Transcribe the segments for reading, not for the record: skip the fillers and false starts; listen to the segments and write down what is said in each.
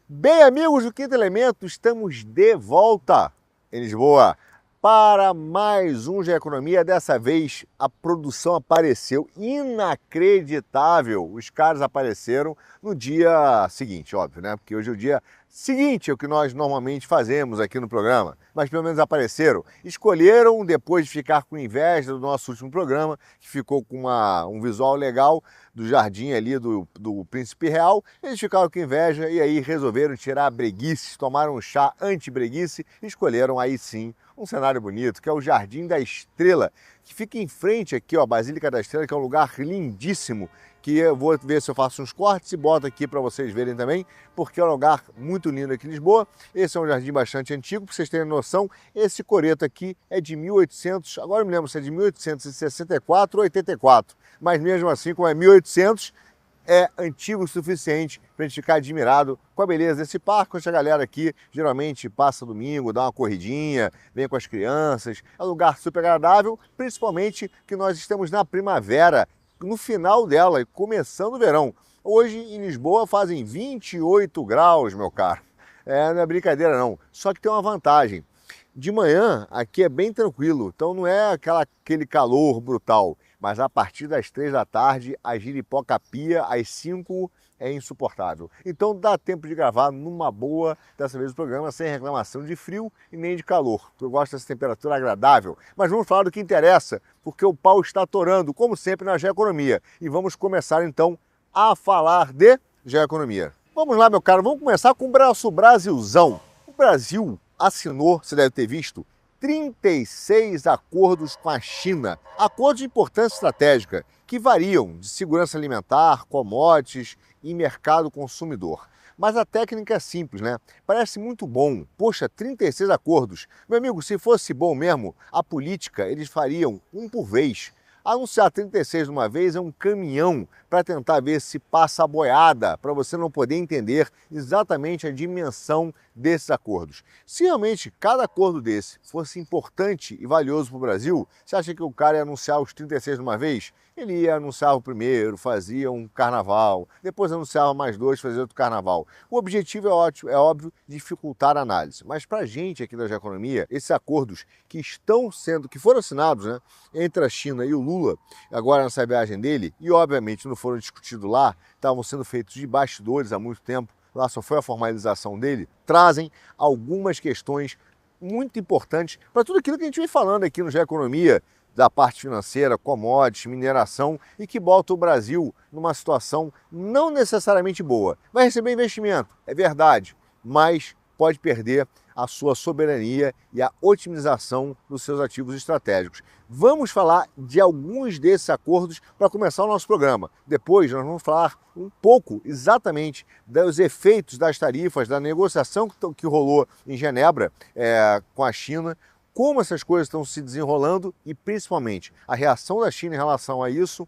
Bem, amigos do Quinto Elemento, estamos de volta em Lisboa para mais um Geoeconomia. Dessa vez a produção apareceu inacreditável. Os caras apareceram no dia seguinte, óbvio, né? Porque hoje é o dia seguinte ao que nós normalmente fazemos aqui no programa. Mas pelo menos apareceram. Escolheram, depois de ficar com inveja do nosso último programa, que ficou com um visual legal, do jardim ali do Príncipe Real, eles ficaram com inveja e aí resolveram tirar a breguice, tomaram um chá anti-breguice e escolheram aí sim um cenário bonito, que é o Jardim da Estrela, que fica em frente aqui, ó, a Basílica da Estrela, que é um lugar lindíssimo, que eu vou ver se eu faço uns cortes e boto aqui para vocês verem também, porque é um lugar muito lindo aqui em Lisboa. Esse é um jardim bastante antigo, para vocês terem noção, esse coreto aqui é de 1800, agora eu me lembro se é de 1864 ou 84, mas mesmo assim, como é 1800, é antigo o suficiente para a gente ficar admirado com a beleza desse parque, onde a galera aqui geralmente passa domingo, dá uma corridinha, vem com as crianças. É um lugar super agradável, principalmente que nós estamos na primavera, no final dela e começando o verão. Hoje em Lisboa fazem 28 graus, meu caro. Não é brincadeira não, só que tem uma vantagem. De manhã aqui é bem tranquilo, então não é aquele calor brutal, mas a partir das 3 da tarde a giripoca pia, às 5 é insuportável. Então dá tempo de gravar numa boa, dessa vez o programa, sem reclamação de frio e nem de calor. Eu gosto dessa temperatura agradável. Mas vamos falar do que interessa, porque o pau está atorando, como sempre na Geoeconomia. E vamos começar então a falar de Geoeconomia. Vamos lá, meu caro, vamos começar com o nosso Brasilzão. O Brasil assinou, você deve ter visto, 36 acordos com a China, acordos de importância estratégica, que variam de segurança alimentar, commodities e mercado consumidor. Mas a técnica é simples, né? Parece muito bom. Poxa, 36 acordos. Meu amigo, se fosse bom mesmo, a política eles fariam um por vez. Anunciar 36 de uma vez é um caminhão para tentar ver se passa a boiada, para você não poder entender exatamente a dimensão desses acordos. Se realmente cada acordo desse fosse importante e valioso para o Brasil, você acha que o cara ia anunciar os 36 de uma vez? Ele ia anunciar o primeiro, fazia um carnaval, depois anunciava mais dois, fazia outro carnaval. O objetivo é óbvio, dificultar a análise. Mas para a gente aqui da Geoeconomia, esses acordos que foram assinados, né, entre a China e o Lula, agora nessa viagem dele, e obviamente não foram discutidos lá, estavam sendo feitos de bastidores há muito tempo, lá só foi a formalização dele, trazem algumas questões muito importantes para tudo aquilo que a gente vem falando aqui no Geoeconomia, da parte financeira, commodities, mineração, e que bota o Brasil numa situação não necessariamente boa. Vai receber investimento, é verdade, mas pode perder a sua soberania e a otimização dos seus ativos estratégicos. Vamos falar de alguns desses acordos para começar o nosso programa. Depois nós vamos falar um pouco exatamente dos efeitos das tarifas, da negociação que rolou em Genebra com a China, como essas coisas estão se desenrolando e principalmente a reação da China em relação a isso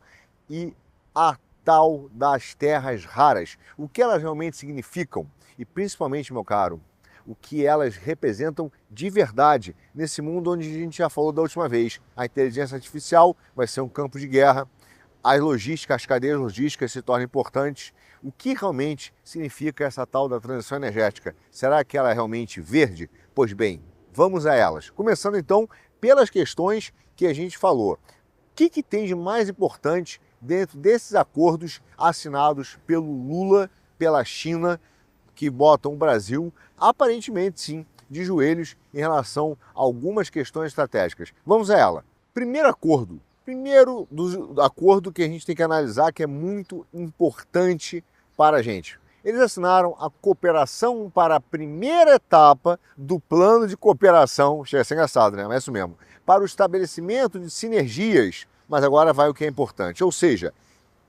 e a tal das terras raras, o que elas realmente significam e principalmente, meu caro, o que elas representam de verdade nesse mundo onde a gente já falou da última vez. A inteligência artificial vai ser um campo de guerra, as cadeias logísticas se tornam importantes. O que realmente significa essa tal da transição energética? Será que ela é realmente verde? Pois bem, vamos a elas. Começando então pelas questões que a gente falou. O que tem de mais importante dentro desses acordos assinados pelo Lula, pela China, que botam o Brasil, aparentemente sim, de joelhos em relação a algumas questões estratégicas? Vamos a ela. Primeiro acordo do acordo que a gente tem que analisar, que é muito importante para a gente. Eles assinaram a cooperação para a primeira etapa do plano de cooperação, chega a ser engraçado, né? Mas é isso mesmo, para o estabelecimento de sinergias, mas agora vai o que é importante, ou seja,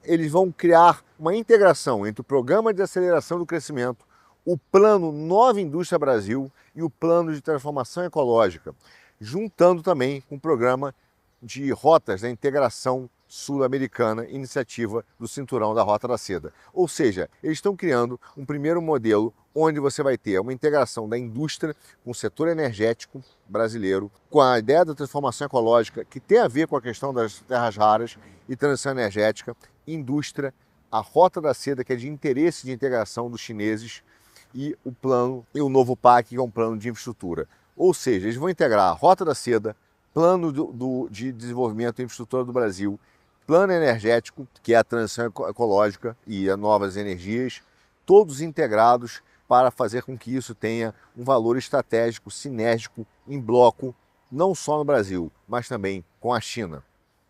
eles vão criar uma integração entre o Programa de Aceleração do Crescimento, o Plano Nova Indústria Brasil e o Plano de Transformação Ecológica, juntando também com o Programa de Rotas da Integração Sul-Americana, iniciativa do Cinturão da Rota da Seda. Ou seja, eles estão criando um primeiro modelo onde você vai ter uma integração da indústria com o setor energético brasileiro, com a ideia da transformação ecológica, que tem a ver com a questão das terras raras e transição energética, indústria, a Rota da Seda, que é de interesse de integração dos chineses, e o novo PAC, que é um plano de infraestrutura. Ou seja, eles vão integrar a Rota da Seda, plano de desenvolvimento e infraestrutura do Brasil, plano energético, que é a transição ecológica e as novas energias, todos integrados para fazer com que isso tenha um valor estratégico, sinérgico, em bloco, não só no Brasil, mas também com a China.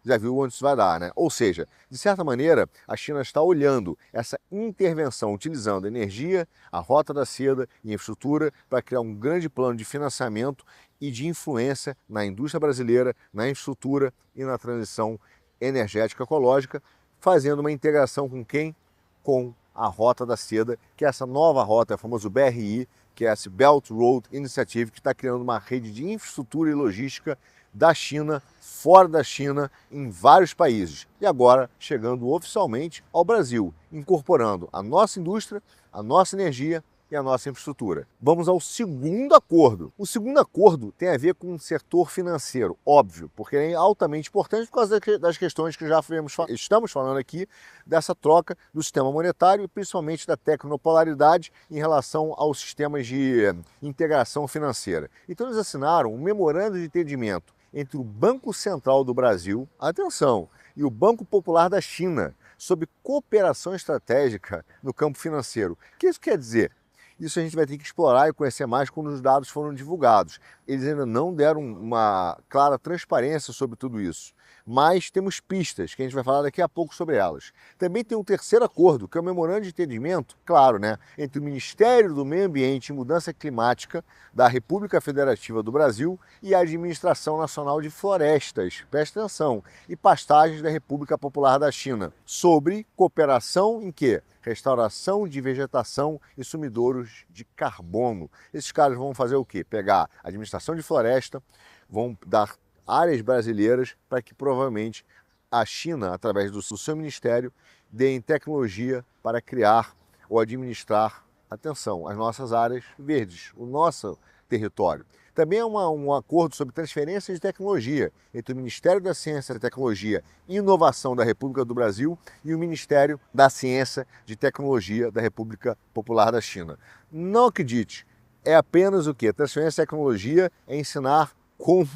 Já viu onde isso vai dar, né? Ou seja, de certa maneira, a China está olhando essa intervenção, utilizando energia, a Rota da Seda e infraestrutura para criar um grande plano de financiamento e de influência na indústria brasileira, na infraestrutura e na transição energética ecológica, fazendo uma integração com quem? Com a Rota da Seda, que é essa nova rota, o famoso BRI, que é esse Belt Road Initiative, que está criando uma rede de infraestrutura e logística da China, fora da China, em vários países. E agora chegando oficialmente ao Brasil, incorporando a nossa indústria, a nossa energia e a nossa infraestrutura. Vamos ao segundo acordo. O segundo acordo tem a ver com o setor financeiro, óbvio, porque é altamente importante por causa das questões que já estamos falando aqui, dessa troca do sistema monetário e principalmente da tecnopolaridade em relação aos sistemas de integração financeira. Então eles assinaram um memorando de entendimento entre o Banco Central do Brasil, atenção, e o Banco Popular da China, sobre cooperação estratégica no campo financeiro. O que isso quer dizer? Isso a gente vai ter que explorar e conhecer mais quando os dados foram divulgados. Eles ainda não deram uma clara transparência sobre tudo isso, mas temos pistas que a gente vai falar daqui a pouco sobre elas. Também tem um terceiro acordo, que é o memorando de entendimento, claro, né, entre o Ministério do Meio Ambiente e Mudança Climática da República Federativa do Brasil e a Administração Nacional de Florestas, presta atenção, e Pastagens da República Popular da China, sobre cooperação em quê? Restauração de vegetação e sumidouros de carbono. Esses caras vão fazer o quê? Pegar a administração de floresta, vão dar áreas brasileiras para que provavelmente a China, através do seu ministério, dê em tecnologia para criar ou administrar, atenção, as nossas áreas verdes, o nosso território. Também é um acordo sobre transferência de tecnologia entre o Ministério da Ciência, Tecnologia e Inovação da República do Brasil e o Ministério da Ciência de Tecnologia da República Popular da China. Não acredite, é apenas o quê? Transferência de tecnologia é ensinar como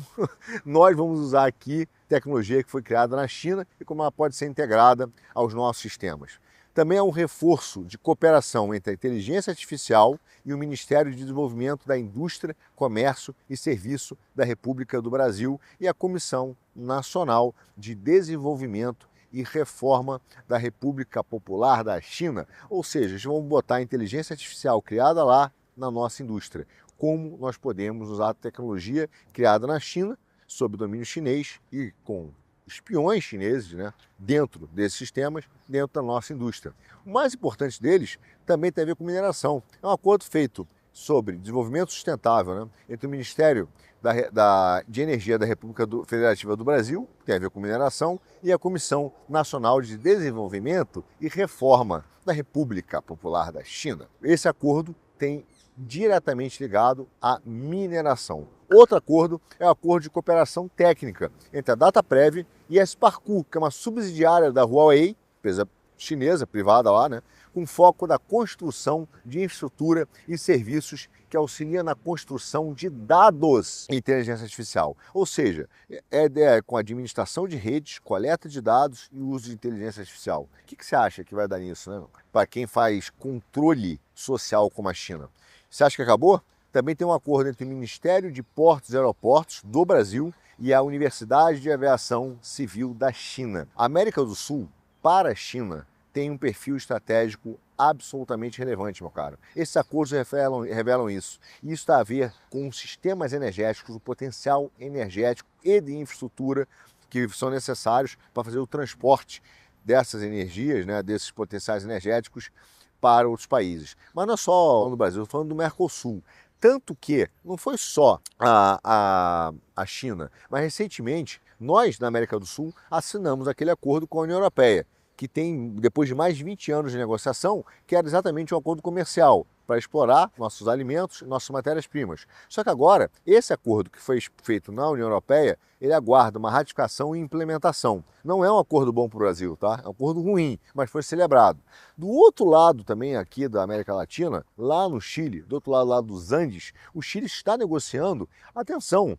nós vamos usar aqui tecnologia que foi criada na China e como ela pode ser integrada aos nossos sistemas. Também é um reforço de cooperação entre a inteligência artificial e o Ministério de Desenvolvimento da Indústria, Comércio e Serviço da República do Brasil e a Comissão Nacional de Desenvolvimento e Reforma da República Popular da China. Ou seja, eles vão botar a inteligência artificial criada lá na nossa indústria. Como nós podemos usar a tecnologia criada na China, sob domínio chinês e com espiões chineses, né, dentro desses sistemas, dentro da nossa indústria. O mais importante deles também tem a ver com mineração. É um acordo feito sobre desenvolvimento sustentável, né, entre o Ministério de Energia da República Federativa do Brasil, que tem a ver com mineração, e a Comissão Nacional de Desenvolvimento e Reforma da República Popular da China. Esse acordo tem diretamente ligado à mineração. Outro acordo é o acordo de cooperação técnica entre a Dataprev e a Sparku, que é uma subsidiária da Huawei, empresa chinesa, privada lá, né, com foco na construção de infraestrutura e serviços que auxilia na construção de dados em inteligência artificial. Ou seja, com administração de redes, coleta de dados e uso de inteligência artificial. O que você acha que vai dar nisso, né? Para quem faz controle social como a China? Você acha que acabou? Também tem um acordo entre o Ministério de Portos e Aeroportos do Brasil e a Universidade de Aviação Civil da China. A América do Sul, para a China, tem um perfil estratégico absolutamente relevante, meu caro. Esses acordos revelam isso. E isso está a ver com os sistemas energéticos, o potencial energético e de infraestrutura que são necessários para fazer o transporte dessas energias, né, desses potenciais energéticos para outros países. Mas não é só no Brasil, estou falando do Mercosul. Tanto que não foi só a China, mas recentemente nós, na América do Sul, assinamos aquele acordo com a União Europeia, que tem, depois de mais de 20 anos de negociação, que era exatamente um acordo comercial, para explorar nossos alimentos, nossas matérias-primas. Só que agora, esse acordo que foi feito na União Europeia, ele aguarda uma ratificação e implementação. Não é um acordo bom para o Brasil, tá? É um acordo ruim, mas foi celebrado. Do outro lado também aqui da América Latina, lá no Chile, do outro lado lá dos Andes, o Chile está negociando, atenção,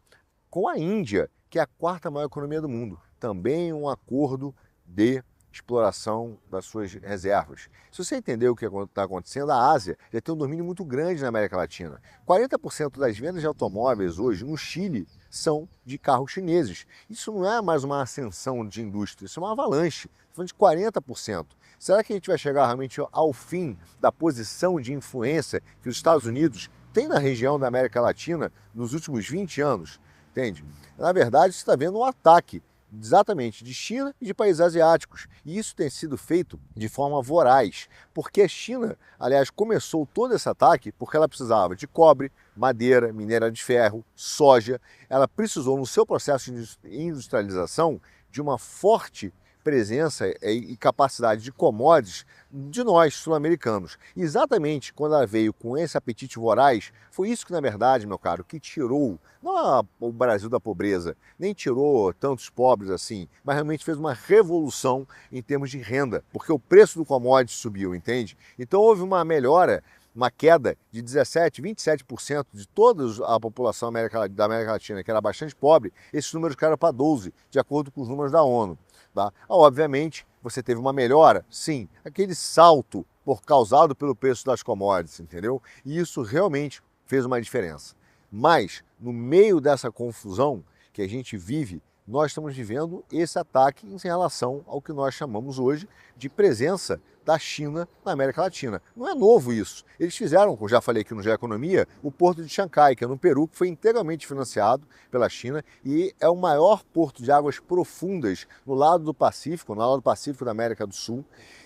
com a Índia, que é a quarta maior economia do mundo. Também um acordo de exploração das suas reservas. Se você entender o que está acontecendo, a Ásia já tem um domínio muito grande na América Latina. 40% das vendas de automóveis hoje no Chile são de carros chineses. Isso não é mais uma ascensão de indústria, isso é uma avalanche. Estou falando de 40%. Será que a gente vai chegar realmente ao fim da posição de influência que os Estados Unidos têm na região da América Latina nos últimos 20 anos? Entende? Na verdade, você está vendo um ataque exatamente de China e de países asiáticos. E isso tem sido feito de forma voraz, porque a China, aliás, começou todo esse ataque porque ela precisava de cobre, madeira, minério de ferro, soja. Ela precisou, no seu processo de industrialização, de uma forte presença e capacidade de commodities de nós, sul-americanos. Exatamente quando ela veio com esse apetite voraz, foi isso que, na verdade, meu caro, que tirou, não o Brasil da pobreza, nem tirou tantos pobres assim, mas realmente fez uma revolução em termos de renda, porque o preço do commodity subiu, entende? Então houve uma melhora, uma queda de 17%, 27% de toda a população da América Latina, que era bastante pobre, esses números caíram para 12%, de acordo com os números da ONU. Tá? Obviamente, você teve uma melhora, sim, aquele salto causado pelo preço das commodities, entendeu? E isso realmente fez uma diferença. Mas, no meio dessa confusão que a gente vive, nós estamos vivendo esse ataque em relação ao que nós chamamos hoje de presença da China na América Latina. Não é novo isso. Eles fizeram, como já falei aqui no GE Economia, o porto de Xangai, que é no Peru, que foi integralmente financiado pela China e é o maior porto de águas profundas no lado do Pacífico, da América do Sul.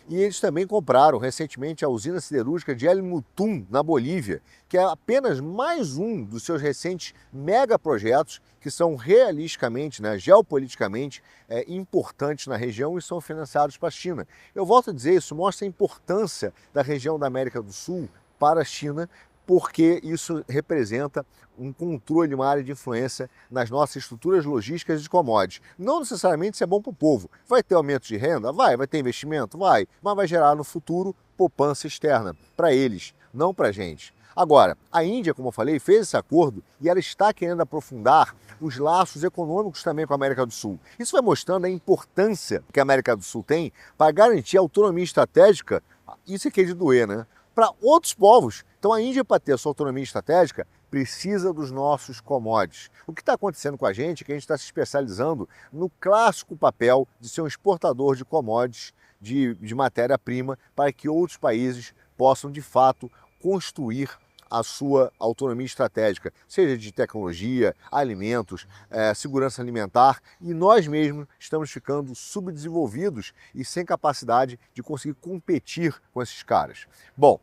E eles também compraram recentemente a usina siderúrgica de El Mutum, na Bolívia, que é apenas mais um dos seus recentes megaprojetos que são realisticamente, geopoliticamente importantes na região e são financiados para a China. Eu volto a dizer, isso mostra a importância da região da América do Sul para a China, porque isso representa um controle, uma área de influência nas nossas estruturas logísticas de commodities. Não necessariamente isso é bom para o povo. Vai ter aumento de renda? Vai ter investimento? Vai, mas vai gerar no futuro poupança externa para eles, não para a gente. Agora, a Índia, como eu falei, fez esse acordo e ela está querendo aprofundar os laços econômicos também com a América do Sul. Isso vai mostrando a importância que a América do Sul tem para garantir a autonomia estratégica, isso aqui é de doer, né? Para outros povos. Então a Índia, para ter a sua autonomia estratégica, precisa dos nossos commodities. O que está acontecendo com a gente é que a gente está se especializando no clássico papel de ser um exportador de commodities, de matéria-prima, para que outros países possam, de fato, construir a sua autonomia estratégica, seja de tecnologia, alimentos, segurança alimentar, e nós mesmos estamos ficando subdesenvolvidos e sem capacidade de conseguir competir com esses caras. Bom,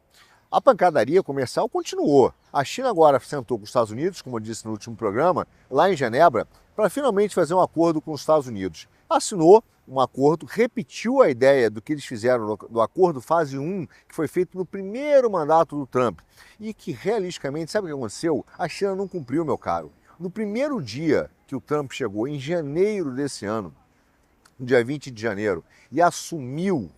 a pancadaria comercial continuou. A China agora sentou com os Estados Unidos, como eu disse no último programa, lá em Genebra, para finalmente fazer um acordo com os Estados Unidos. Assinou um acordo, repetiu a ideia do que eles fizeram do acordo fase 1, que foi feito no primeiro mandato do Trump, e que realisticamente, sabe o que aconteceu? A China não cumpriu, meu caro. No primeiro dia que o Trump chegou, em janeiro desse ano, no dia 20 de janeiro, e assumiu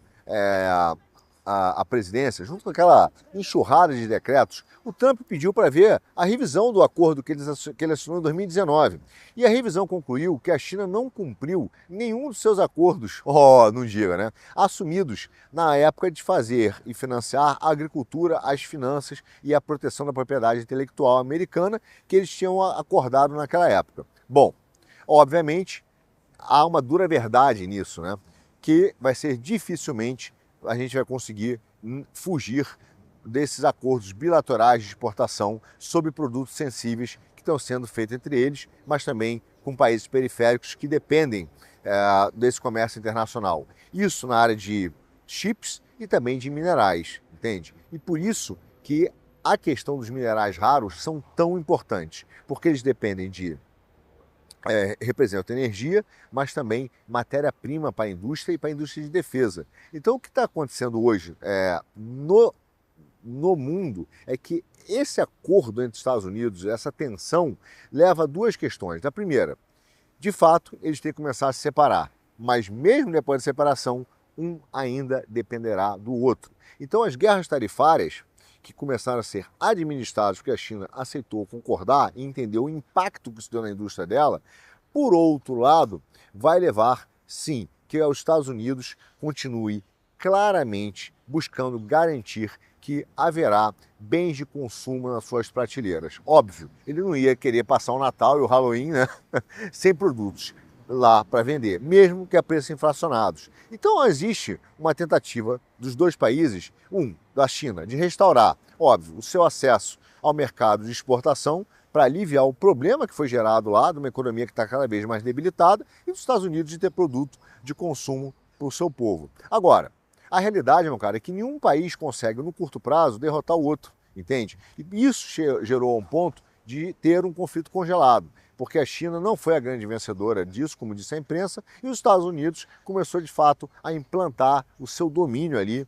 a presidência, junto com aquela enxurrada de decretos, o Trump pediu para ver a revisão do acordo que ele assinou em 2019. E a revisão concluiu que a China não cumpriu nenhum dos seus acordos, não diga, né? Assumidos na época de fazer e financiar a agricultura, as finanças e a proteção da propriedade intelectual americana que eles tinham acordado naquela época. Bom, obviamente, há uma dura verdade nisso, né? Que vai ser dificilmente a gente vai conseguir fugir desses acordos bilaterais de exportação sobre produtos sensíveis que estão sendo feitos entre eles, mas também com países periféricos que dependem desse comércio internacional. Isso na área de chips e também de minerais, entende? E por isso que a questão dos minerais raros são tão importantes, porque eles dependem representam energia, mas também matéria-prima para a indústria e para a indústria de defesa. Então, o que está acontecendo hoje no mundo é que esse acordo entre os Estados Unidos, essa tensão, leva a duas questões. A primeira, de fato, eles têm que começar a se separar, mas mesmo depois da separação, um ainda dependerá do outro. Então as guerras tarifárias, que começaram a ser administradas porque a China aceitou concordar e entendeu o impacto que isso deu na indústria dela, por outro lado, vai levar, sim, que os Estados Unidos continue claramente buscando garantir que haverá bens de consumo nas suas prateleiras. Óbvio, ele não ia querer passar o Natal e o Halloween, né, sem produtos lá para vender, mesmo que a preços inflacionados. Então existe uma tentativa dos dois países, da China, de restaurar, óbvio, o seu acesso ao mercado de exportação para aliviar o problema que foi gerado lá, de uma economia que está cada vez mais debilitada, e dos Estados Unidos de ter produto de consumo para o seu povo. Agora, a realidade, meu cara, é que nenhum país consegue, no curto prazo, derrotar o outro, entende? E isso gerou um ponto de ter um conflito congelado, porque a China não foi a grande vencedora disso, como disse a imprensa, e os Estados Unidos começou, de fato, a implantar o seu domínio ali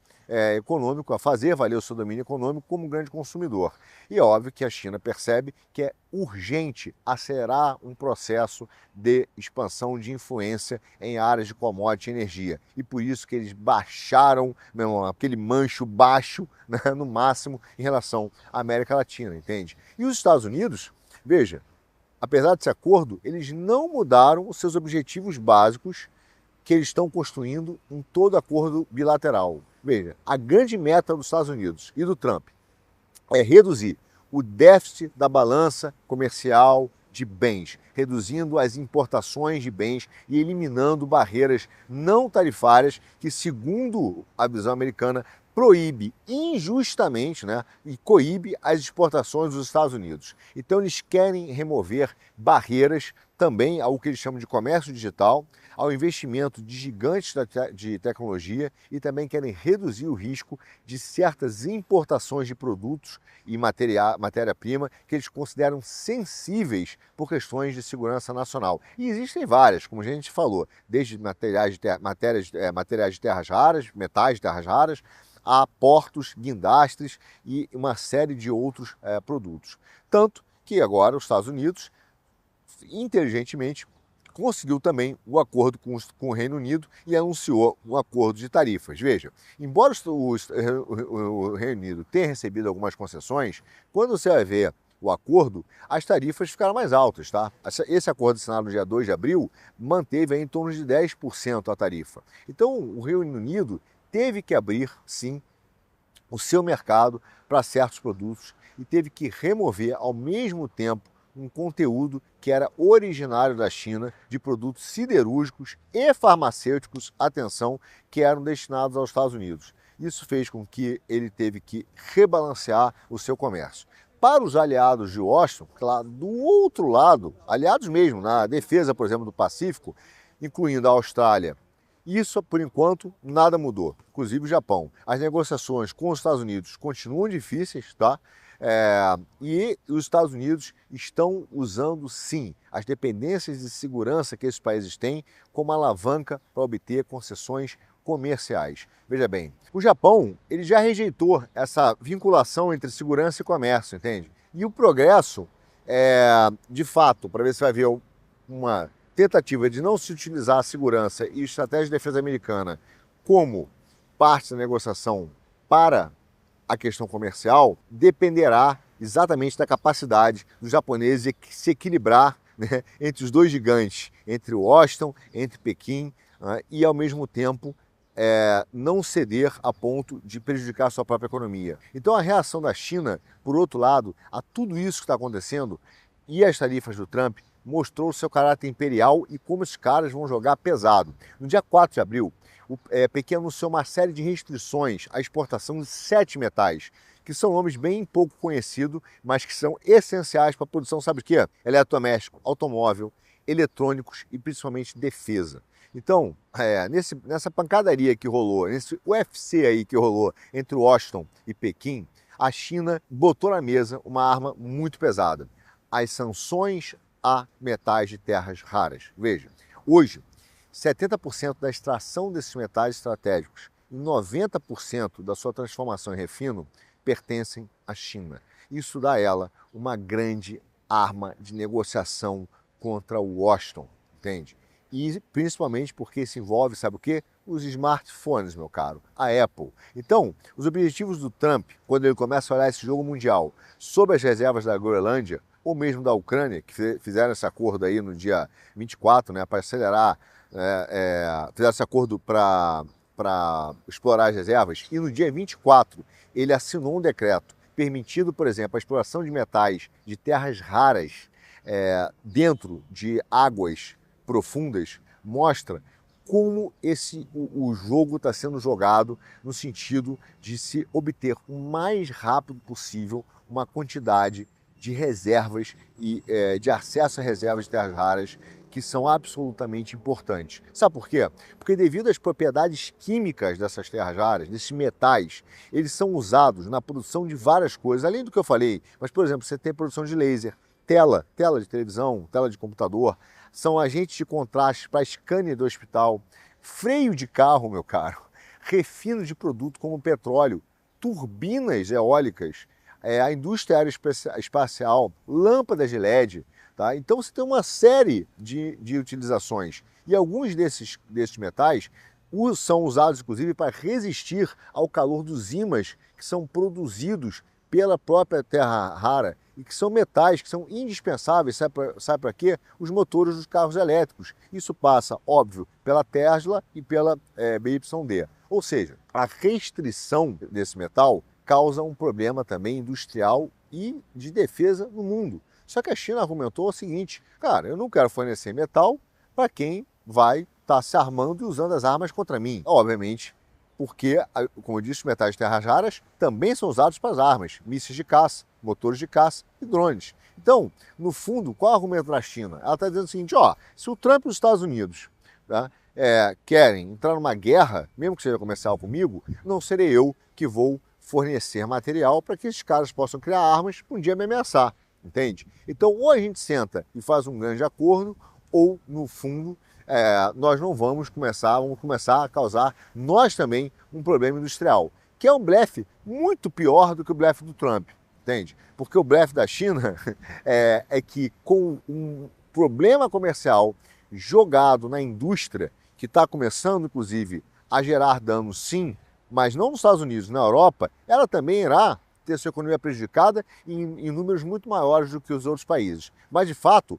econômico, a fazer valer o seu domínio econômico como grande consumidor. E é óbvio que a China percebe que é urgente acelerar um processo de expansão de influência em áreas de commodity e energia. E por isso que eles baixaram, meu irmão, aquele mancho baixo, né, no máximo em relação à América Latina, entende? E os Estados Unidos, veja, apesar desse acordo, eles não mudaram os seus objetivos básicos que eles estão construindo em todo acordo bilateral. Veja, a grande meta dos Estados Unidos e do Trump é reduzir o déficit da balança comercial de bens, reduzindo as importações de bens e eliminando barreiras não tarifárias que, segundo a visão americana, proíbe injustamente, né, e coíbe as exportações dos Estados Unidos. Então eles querem remover barreiras também ao que eles chamam de comércio digital, ao investimento de gigantes de tecnologia e também querem reduzir o risco de certas importações de produtos e matéria-prima que eles consideram sensíveis por questões de segurança nacional. E existem várias, como a gente falou, desde materiais de terras raras, metais de terras raras, a portos, guindastres e uma série de outros produtos. Tanto que agora os Estados Unidos, inteligentemente, conseguiu também o acordo com o Reino Unido e anunciou um acordo de tarifas. Veja, embora o Reino Unido tenha recebido algumas concessões, quando você vai ver o acordo, as tarifas ficaram mais altas, tá? Esse acordo assinado no dia 2 de abril manteve aí em torno de 10% a tarifa. Então, o Reino Unido teve que abrir, sim, o seu mercado para certos produtos e teve que remover, ao mesmo tempo, um conteúdo que era originário da China, de produtos siderúrgicos e farmacêuticos, atenção, que eram destinados aos Estados Unidos. Isso fez com que ele teve que rebalancear o seu comércio. Para os aliados de Washington, claro, do outro lado, aliados mesmo, na defesa, por exemplo, do Pacífico, incluindo a Austrália, isso, por enquanto, nada mudou, inclusive o Japão. As negociações com os Estados Unidos continuam difíceis, tá? E os Estados Unidos estão usando, sim, as dependências de segurança que esses países têm como alavanca para obter concessões comerciais. Veja bem, o Japão ele já rejeitou essa vinculação entre segurança e comércio, entende? E o progresso, de fato, para ver se vai ver uma tentativa de não se utilizar a segurança e estratégia de defesa americana como parte da negociação para a questão comercial, dependerá exatamente da capacidade dos japoneses de se equilibrar, né, entre os dois gigantes, entre Washington, entre Pequim, e ao mesmo tempo não ceder a ponto de prejudicar a sua própria economia. Então a reação da China, por outro lado, a tudo isso que está acontecendo e as tarifas do Trump, mostrou o seu caráter imperial e como esses caras vão jogar pesado. No dia 4 de abril, Pequim anunciou uma série de restrições à exportação de 7 metais, que são nomes bem pouco conhecidos, mas que são essenciais para a produção, sabe o quê? Eletrodoméstico, automóvel, eletrônicos e principalmente defesa. Então, nessa pancadaria que rolou, nesse UFC aí que rolou entre Washington e Pequim, a China botou na mesa uma arma muito pesada: as sanções a metais de terras raras. Veja, hoje, 70% da extração desses metais estratégicos e 90% da sua transformação em refino pertencem à China. Isso dá a ela uma grande arma de negociação contra Washington, entende? E principalmente porque se envolve, sabe o quê? Os smartphones, meu caro, a Apple. Então, os objetivos do Trump, quando ele começa a olhar esse jogo mundial sob as reservas da Groenlândia, ou mesmo da Ucrânia, que fizeram esse acordo aí no dia 24, né, para acelerar, fizeram esse acordo para explorar as reservas, e no dia 24 ele assinou um decreto permitindo, por exemplo, a exploração de metais de terras raras dentro de águas profundas, mostra como o jogo está sendo jogado no sentido de se obter o mais rápido possível uma quantidade de reservas e de acesso a reservas de terras raras que são absolutamente importantes. Sabe por quê? Porque devido às propriedades químicas dessas terras raras, desses metais, eles são usados na produção de várias coisas, além do que eu falei. Mas, por exemplo, você tem produção de laser, tela de televisão, tela de computador, são agentes de contraste para scanner do hospital, freio de carro, meu caro, refino de produto como petróleo, turbinas eólicas, a indústria aeroespacial, lâmpadas de LED. Tá? Então você tem uma série de utilizações e alguns desses metais são usados inclusive para resistir ao calor dos ímãs que são produzidos pela própria terra rara e que são metais que são indispensáveis, sabe para quê? Os motores dos carros elétricos. Isso passa, óbvio, pela Tesla e pela BYD. Ou seja, a restrição desse metal causa um problema também industrial e de defesa no mundo. Só que a China argumentou o seguinte, cara, eu não quero fornecer metal para quem vai estar se armando e usando as armas contra mim. Obviamente, porque, como eu disse, os metais de terras raras também são usados para as armas, mísseis de caça, motores de caça e drones. Então, no fundo, qual é o argumento da China? Ela está dizendo o seguinte, ó, se o Trump e os Estados Unidos tá, querem entrar numa guerra, mesmo que seja comercial comigo, não serei eu que vou fornecer material para que esses caras possam criar armas para um dia me ameaçar, entende? Então, ou a gente senta e faz um grande acordo, ou, no fundo, nós não vamos começar a causar, nós também, um problema industrial, que é um blefe muito pior do que o blefe do Trump, entende? Porque o blefe da China é que com um problema comercial jogado na indústria, que está começando, inclusive, a gerar danos, sim, mas não nos Estados Unidos, na Europa, ela também irá ter sua economia prejudicada em números muito maiores do que os outros países. Mas, de fato,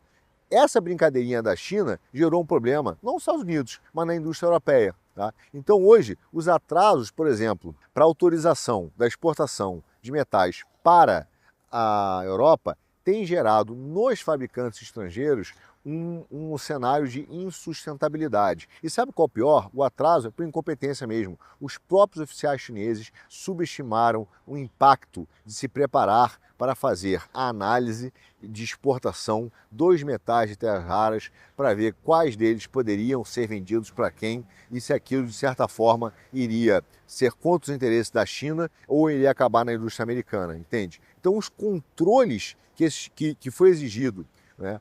essa brincadeirinha da China gerou um problema, não nos Estados Unidos, mas na indústria europeia. Tá? Então, hoje, os atrasos, por exemplo, para autorização da exportação de metais para a Europa, têm gerado nos fabricantes estrangeiros um cenário de insustentabilidade. E sabe qual é o pior? O atraso é por incompetência mesmo. Os próprios oficiais chineses subestimaram o impacto de se preparar para fazer a análise de exportação dos metais de terras raras para ver quais deles poderiam ser vendidos para quem e se aquilo, de certa forma, iria ser contra os interesses da China ou iria acabar na indústria americana, entende? Então, os controles que foi exigido, né,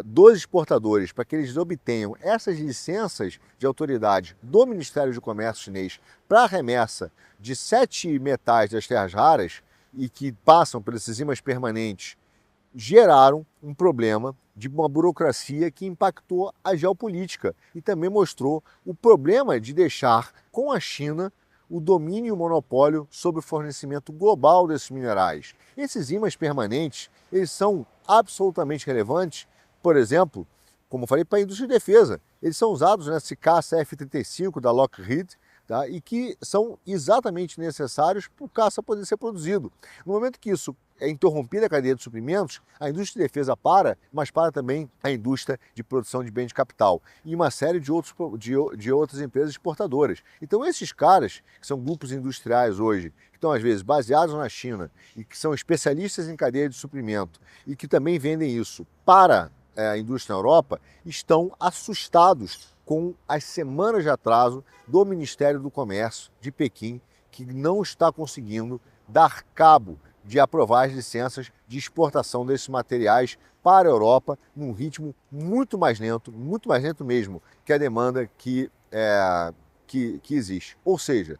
dos exportadores para que eles obtenham essas licenças de autoridade do Ministério do Comércio chinês para a remessa de 7 metais das terras raras e que passam por esses ímãs permanentes, geraram um problema de uma burocracia que impactou a geopolítica e também mostrou o problema de deixar com a China o domínio e o monopólio sobre o fornecimento global desses minerais. Esses ímãs permanentes, eles são absolutamente relevantes, por exemplo, como eu falei, para a indústria de defesa. Eles são usados nesse caça F-35 da Lockheed, tá? E que são exatamente necessários para o caça poder ser produzido. No momento que isso é interrompida a cadeia de suprimentos, a indústria de defesa para, mas para também a indústria de produção de bens de capital e uma série de outras empresas exportadoras. Então esses caras, que são grupos industriais hoje, que estão às vezes baseados na China e que são especialistas em cadeia de suprimento e que também vendem isso para a indústria na Europa, estão assustados com as semanas de atraso do Ministério do Comércio de Pequim, que não está conseguindo dar cabo de aprovar as licenças de exportação desses materiais para a Europa num ritmo muito mais lento mesmo que a demanda que existe. Ou seja,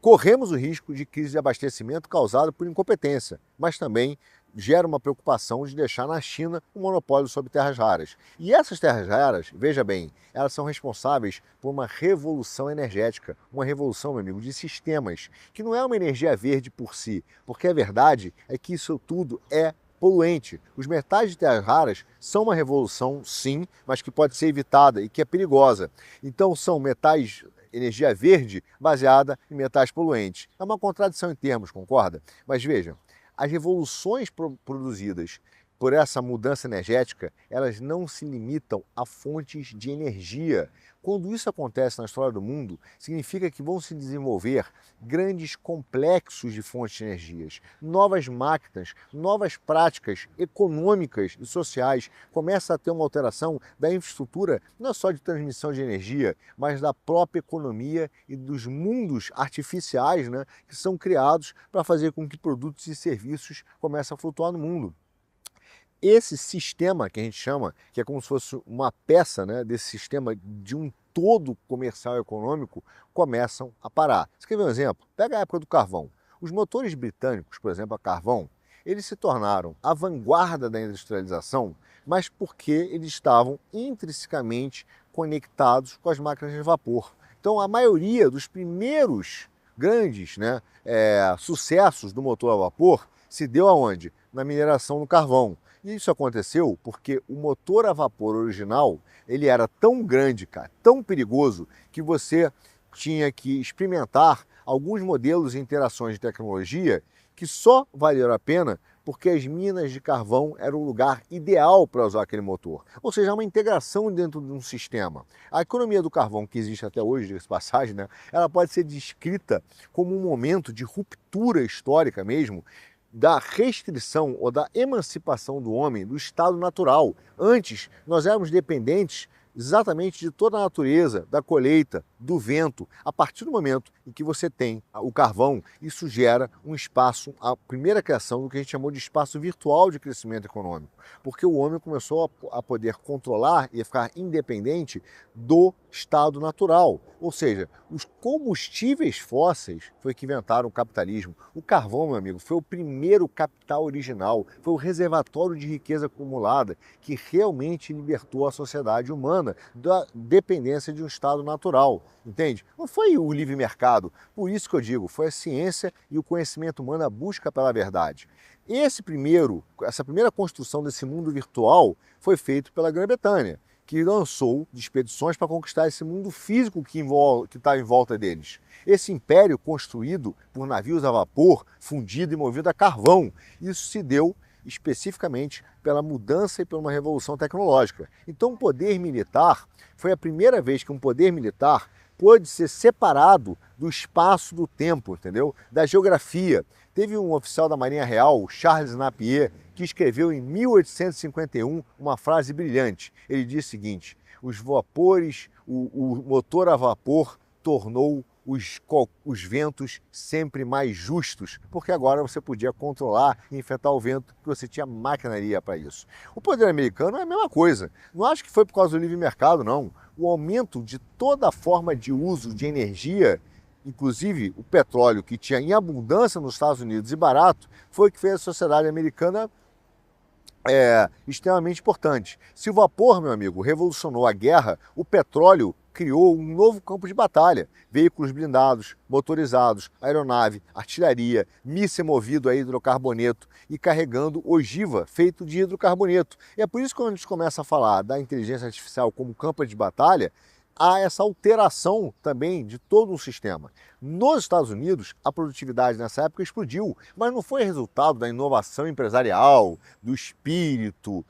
Corremos o risco de crise de abastecimento causada por incompetência, mas também gera uma preocupação de deixar na China um monopólio sobre terras raras. E essas terras raras, veja bem, elas são responsáveis por uma revolução energética, uma revolução, meu amigo, de sistemas, que não é uma energia verde por si, porque a verdade é que isso tudo é poluente. Os metais de terras raras são uma revolução, sim, mas que pode ser evitada e que é perigosa. Então são metais energia verde baseada em metais poluentes. É uma contradição em termos, concorda? Mas veja, as revoluções produzidas por essa mudança energética, elas não se limitam a fontes de energia. Quando isso acontece na história do mundo, significa que vão se desenvolver grandes complexos de fontes de energias, novas máquinas, novas práticas econômicas e sociais. Começa a ter uma alteração da infraestrutura, não só de transmissão de energia, mas da própria economia e dos mundos artificiais, né, que são criados para fazer com que produtos e serviços comecem a flutuar no mundo. Esse sistema que a gente chama, que é como se fosse uma peça, né, desse sistema de um todo comercial e econômico, começam a parar. Você quer ver um exemplo? Pega a época do carvão. Os motores britânicos, por exemplo, a carvão, eles se tornaram a vanguarda da industrialização, mas porque eles estavam intrinsecamente conectados com as máquinas de vapor. Então, a maioria dos primeiros grandes, né, sucessos do motor a vapor se deu aonde? Na mineração do carvão. E isso aconteceu porque o motor a vapor original, ele era tão grande, cara, tão perigoso, que você tinha que experimentar alguns modelos e interações de tecnologia que só valeram a pena porque as minas de carvão eram o lugar ideal para usar aquele motor. Ou seja, uma integração dentro de um sistema. A economia do carvão, que existe até hoje, diga-se de passagem, né, ela pode ser descrita como um momento de ruptura histórica mesmo, da restrição ou da emancipação do homem do estado natural. Antes, nós éramos dependentes exatamente de toda a natureza, da colheita, do vento. A partir do momento em que você tem o carvão, isso gera um espaço, a primeira criação do que a gente chamou de espaço virtual de crescimento econômico, porque o homem começou a poder controlar e a ficar independente do estado natural. Ou seja, os combustíveis fósseis foi que inventaram o capitalismo. O carvão, meu amigo, foi o primeiro capital original, foi o reservatório de riqueza acumulada que realmente libertou a sociedade humana da dependência de um estado natural, entende? Não foi o livre mercado, por isso que eu digo, foi a ciência e o conhecimento humano a busca pela verdade. Essa primeira construção desse mundo virtual foi feito pela Grã-Bretanha, que lançou expedições para conquistar esse mundo físico que está em volta deles. Esse império construído por navios a vapor, fundido e movido a carvão. Isso se deu especificamente pela mudança e por uma revolução tecnológica. Então o poder militar foi a primeira vez que um poder militar pôde ser separado do espaço do tempo, entendeu? Da geografia. Teve um oficial da Marinha Real, Charles Napier, que escreveu em 1851 uma frase brilhante. Ele diz o seguinte: os vapores, o motor a vapor tornou os ventos sempre mais justos, porque agora você podia controlar e enfrentar o vento, que você tinha maquinaria para isso. O poder americano é a mesma coisa. Não acho que foi por causa do livre mercado, não. O aumento de toda forma de uso de energia, inclusive o petróleo, que tinha em abundância nos Estados Unidos e barato, foi o que fez a sociedade americana extremamente importante. Se o vapor, meu amigo, revolucionou a guerra, o petróleo criou um novo campo de batalha. Veículos blindados, motorizados, aeronave, artilharia, míssil movido a hidrocarboneto e carregando ogiva feito de hidrocarboneto. E é por isso que quando a gente começa a falar da inteligência artificial como campo de batalha, há essa alteração também de todo um sistema. Nos Estados Unidos, a produtividade nessa época explodiu, mas não foi resultado da inovação empresarial, do espírito,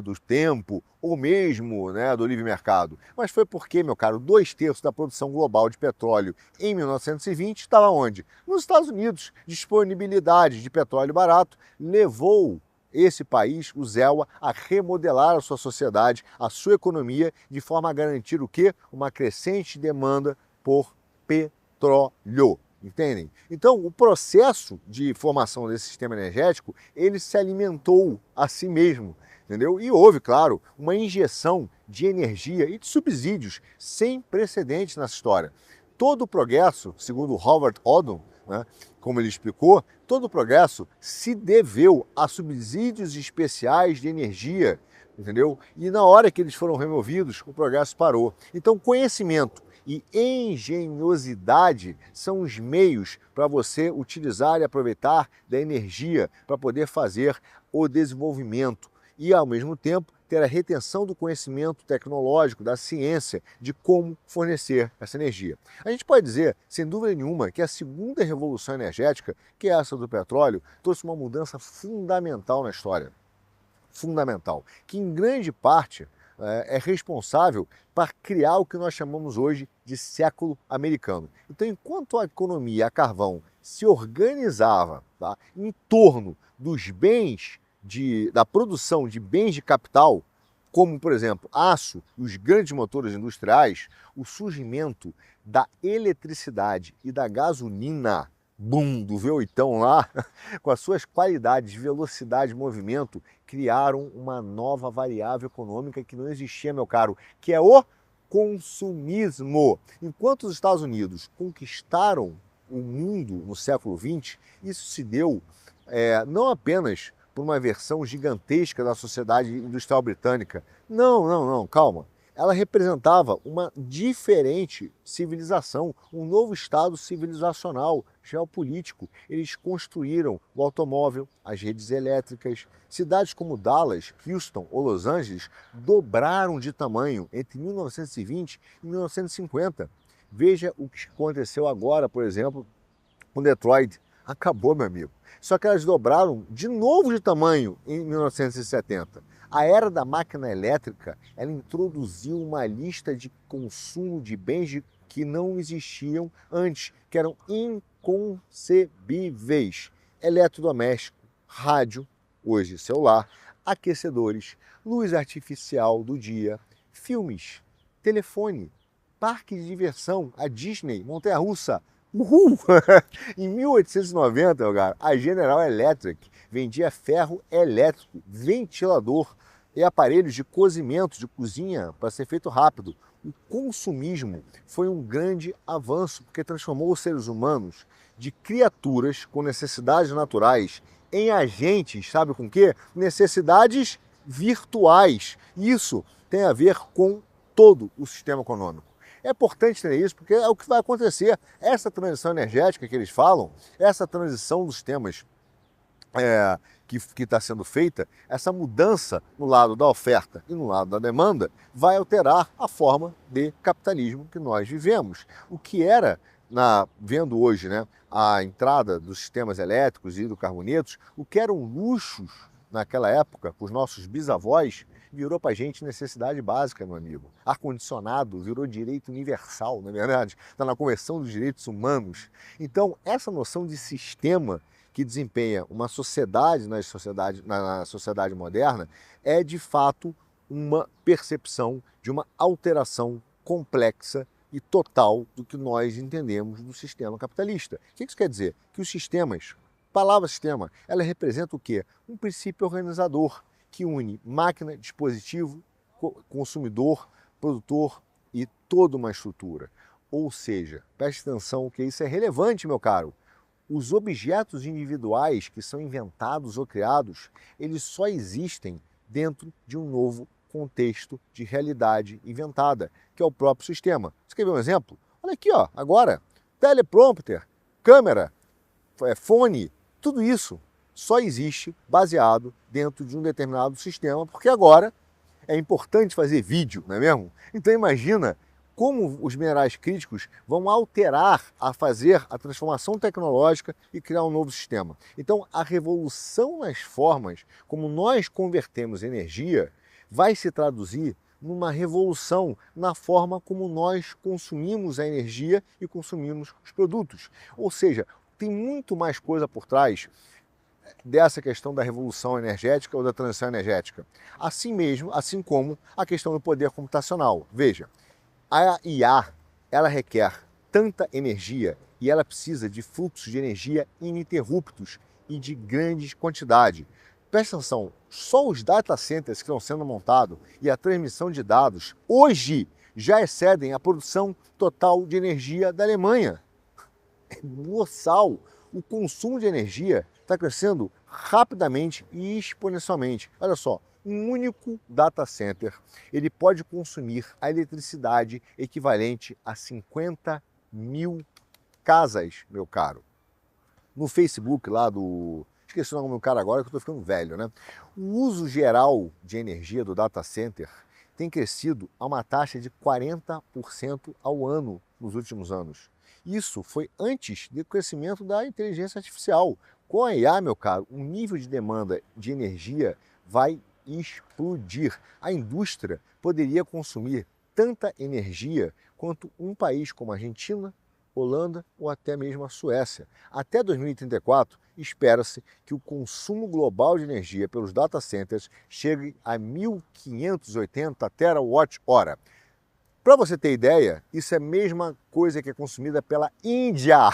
do tempo, ou mesmo, né, do livre mercado. Mas foi porque, meu caro, 2/3 da produção global de petróleo em 1920 estava onde? Nos Estados Unidos. Disponibilidade de petróleo barato levou esse país, o ZEWA, a remodelar a sua sociedade, a sua economia, de forma a garantir o quê? Uma crescente demanda por petróleo. Entendem? Então, o processo de formação desse sistema energético, ele se alimentou a si mesmo, entendeu? E houve, claro, uma injeção de energia e de subsídios sem precedentes nessa história. todo o progresso, segundo Howard Odum, né, como ele explicou, todo o progresso se deveu a subsídios especiais de energia, entendeu? E na hora que eles foram removidos, o progresso parou. Então, conhecimento e engenhosidade são os meios para você utilizar e aproveitar da energia para poder fazer o desenvolvimento e, ao mesmo tempo, ter a retenção do conhecimento tecnológico, da ciência, de como fornecer essa energia. A gente pode dizer, sem dúvida nenhuma, que a segunda revolução energética, que é essa do petróleo, trouxe uma mudança fundamental na história. Fundamental, que em grande parte é responsável para criar o que nós chamamos hoje de século americano. Então, enquanto a economia a carvão se organizava, tá, em torno dos bens da produção de bens de capital, como, por exemplo, aço e os grandes motores industriais, o surgimento da eletricidade e da gasolina, boom, do V8 lá, com as suas qualidades, velocidade, movimento, criaram uma nova variável econômica que não existia, meu caro, que é o consumismo. Enquanto os Estados Unidos conquistaram o mundo no século XX, isso se deu não apenas por uma versão gigantesca da sociedade industrial britânica. Não, calma. Ela representava uma diferente civilização, um novo estado civilizacional, geopolítico. Eles construíram o automóvel, as redes elétricas. Cidades como Dallas, Houston ou Los Angeles dobraram de tamanho entre 1920 e 1950. Veja o que aconteceu agora, por exemplo, com Detroit. Acabou, meu amigo. Só que elas dobraram de novo de tamanho em 1970. A era da máquina elétrica, ela introduziu uma lista de consumo de bens que não existiam antes, que eram inconcebíveis. Eletrodoméstico, rádio, hoje celular, aquecedores, luz artificial do dia, filmes, telefone, parque de diversão, a Disney, montanha-russa. Uhul! Em 1890, a General Electric vendia ferro elétrico, ventilador e aparelhos de cozimento de cozinha para ser feito rápido. O consumismo foi um grande avanço, porque transformou os seres humanos de criaturas com necessidades naturais em agentes, sabe com quê? Necessidades virtuais. Isso tem a ver com todo o sistema econômico. É importante ter isso porque é o que vai acontecer. Essa transição energética que eles falam, essa transição dos temas que está sendo feita, essa mudança no lado da oferta e no lado da demanda, vai alterar a forma de capitalismo que nós vivemos. O que era, vendo hoje, né, a entrada dos sistemas elétricos e hidrocarbonetos, o que eram luxos naquela época, para os nossos bisavós, virou para a gente necessidade básica, meu amigo. Ar-condicionado virou direito universal, na verdade, está na Convenção dos Direitos Humanos. Então, essa noção de sistema que desempenha uma sociedade na sociedade moderna é, de fato, uma percepção de uma alteração complexa e total do que nós entendemos do sistema capitalista. O que isso quer dizer? Que os sistemas, palavra sistema, ela representa o quê? Um princípio organizador que une máquina, dispositivo, consumidor, produtor e toda uma estrutura. Ou seja, preste atenção que isso é relevante, meu caro. Os objetos individuais que são inventados ou criados, eles só existem dentro de um novo contexto de realidade inventada, que é o próprio sistema. Você quer ver um exemplo? Olha aqui, ó, agora, teleprompter, câmera, fone, tudo isso só existe baseado dentro de um determinado sistema, porque agora é importante fazer vídeo, não é mesmo? Então imagina como os minerais críticos vão alterar a fazer a transformação tecnológica e criar um novo sistema. Então a revolução nas formas como nós convertemos energia vai se traduzir numa revolução na forma como nós consumimos a energia e consumimos os produtos. Ou seja, tem muito mais coisa por trás dessa questão da revolução energética ou da transição energética. Assim mesmo, assim como a questão do poder computacional. Veja, a IA, ela requer tanta energia e ela precisa de fluxos de energia ininterruptos e de grande quantidade. Presta atenção, só os data centers que estão sendo montados e a transmissão de dados hoje já excedem a produção total de energia da Alemanha. É boçal. O consumo de energia está crescendo rapidamente e exponencialmente. Olha só, um único data center ele pode consumir a eletricidade equivalente a 50 mil casas, meu caro. No Facebook lá do... Esqueci o nome do cara agora que eu estou ficando velho, né? O uso geral de energia do data center tem crescido a uma taxa de 40% ao ano nos últimos anos. Isso foi antes do crescimento da inteligência artificial. Com a IA, meu caro, o nível de demanda de energia vai explodir. A indústria poderia consumir tanta energia quanto um país como a Argentina, Holanda ou até mesmo a Suécia. Até 2034, espera-se que o consumo global de energia pelos data centers chegue a 1.580 terawatt-hora. Para você ter ideia, isso é a mesma coisa que é consumida pela Índia.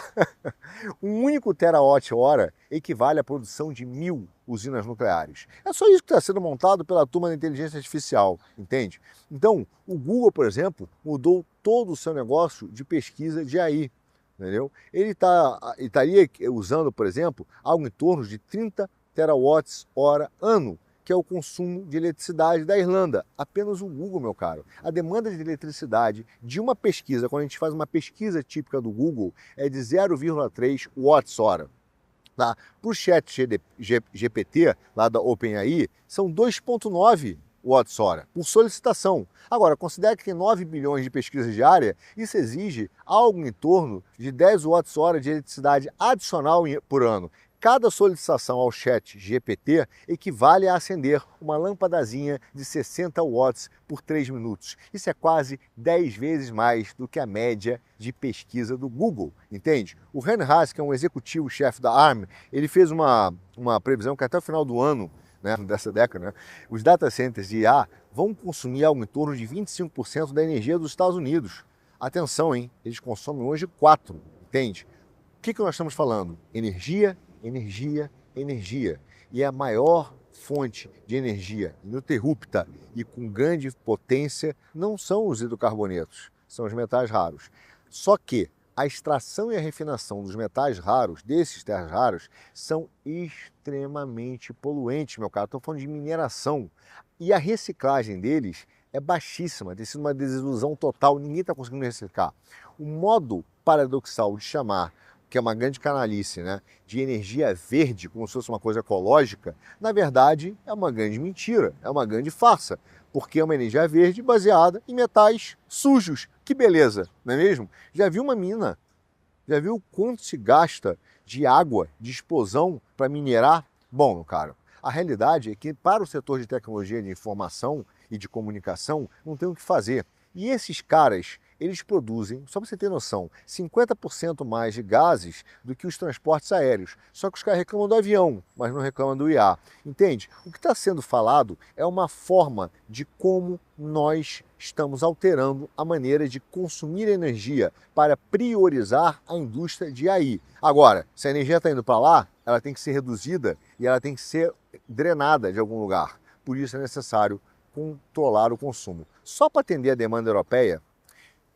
Um único terawatt-hora equivale à produção de 1.000 usinas nucleares. É só isso que está sendo montado pela turma da inteligência artificial, entende? Então, o Google, por exemplo, mudou todo o seu negócio de pesquisa de AI, entendeu? Ele estaria usando, por exemplo, algo em torno de 30 terawatts-hora ano, que é o consumo de eletricidade da Irlanda. Apenas o Google, meu caro. A demanda de eletricidade de uma pesquisa, quando a gente faz uma pesquisa típica do Google, é de 0,3 watts-hora. Tá? Para o chat GPT, lá da OpenAI, são 2,9 watts-hora por solicitação. Agora, considere que tem 9 bilhões de pesquisas diárias, isso exige algo em torno de 10 watts-hora de eletricidade adicional por ano. Cada solicitação ao chat GPT equivale a acender uma lâmpadazinha de 60 watts por 3 minutos. Isso é quase 10 vezes mais do que a média de pesquisa do Google, entende? O Ren Haas, que é um executivo-chefe da ARM, ele fez uma previsão que até o final do ano, né, dessa década, né, os data centers de IA vão consumir algo em torno de 25% da energia dos Estados Unidos. Atenção, hein? Eles consomem hoje 4%, entende? O que nós estamos falando? Energia, energia, energia. E a maior fonte de energia ininterrupta e com grande potência não são os hidrocarbonetos, são os metais raros. Só que a extração e a refinação dos metais raros, desses terras raros, são extremamente poluentes, meu caro. Estou falando de mineração. E a reciclagem deles é baixíssima, tem sido uma desilusão total, ninguém está conseguindo reciclar. O modo paradoxal de chamar, que é uma grande canalice, né, de energia verde, como se fosse uma coisa ecológica, na verdade é uma grande mentira, é uma grande farsa, porque é uma energia verde baseada em metais sujos. Que beleza, não é mesmo? Já viu uma mina? Já viu quanto se gasta de água, de explosão para minerar? Bom, meu caro, a realidade é que para o setor de tecnologia de informação e de comunicação não tem o que fazer. E esses caras, eles produzem, só para você ter noção, 50% mais de gases do que os transportes aéreos. Só que os caras reclamam do avião, mas não reclamam do IA. Entende? O que está sendo falado é uma forma de como nós estamos alterando a maneira de consumir energia para priorizar a indústria de AI. Agora, se a energia está indo para lá, ela tem que ser reduzida e ela tem que ser drenada de algum lugar. Por isso é necessário controlar o consumo. Só para atender a demanda europeia,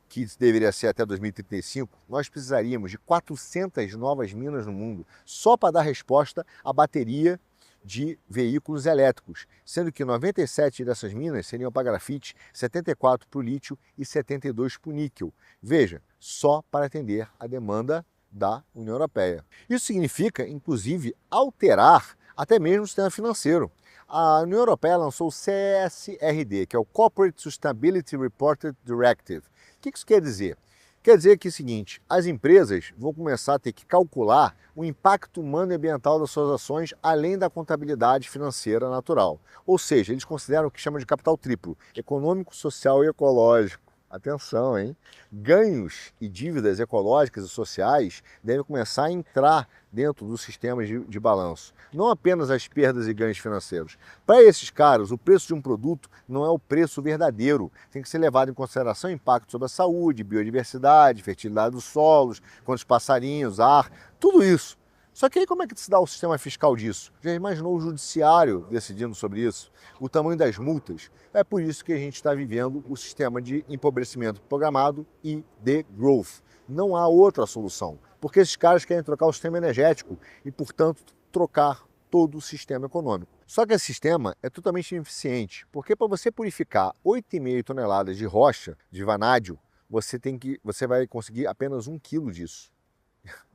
que deveria ser até 2035, nós precisaríamos de 400 novas minas no mundo, só para dar resposta à bateria de veículos elétricos, sendo que 97 dessas minas seriam para grafite, 74 para o lítio e 72 para o níquel. Veja, só para atender a demanda da União Europeia. Isso significa, inclusive, alterar até mesmo o sistema financeiro. A União Europeia lançou o CSRD, que é o Corporate Sustainability Reporting Directive. O que isso quer dizer? Quer dizer que é o seguinte, as empresas vão começar a ter que calcular o impacto humano e ambiental das suas ações além da contabilidade financeira natural. Ou seja, eles consideram o que chama de capital triplo, econômico, social e ecológico. Atenção, hein? Ganhos e dívidas ecológicas e sociais devem começar a entrar dentro dos sistemas de balanço. Não apenas as perdas e ganhos financeiros. Para esses caras, o preço de um produto não é o preço verdadeiro. Tem que ser levado em consideração o impacto sobre a saúde, biodiversidade, fertilidade dos solos, quantos passarinhos, ar, tudo isso. Só que aí como é que se dá o sistema fiscal disso? Já imaginou o judiciário decidindo sobre isso? O tamanho das multas? É por isso que a gente está vivendo o sistema de empobrecimento programado e de growth. Não há outra solução, porque esses caras querem trocar o sistema energético e, portanto, trocar todo o sistema econômico. Só que esse sistema é totalmente ineficiente, porque para você purificar 8,5 toneladas de rocha, de vanádio, você vai conseguir apenas 1 quilo disso.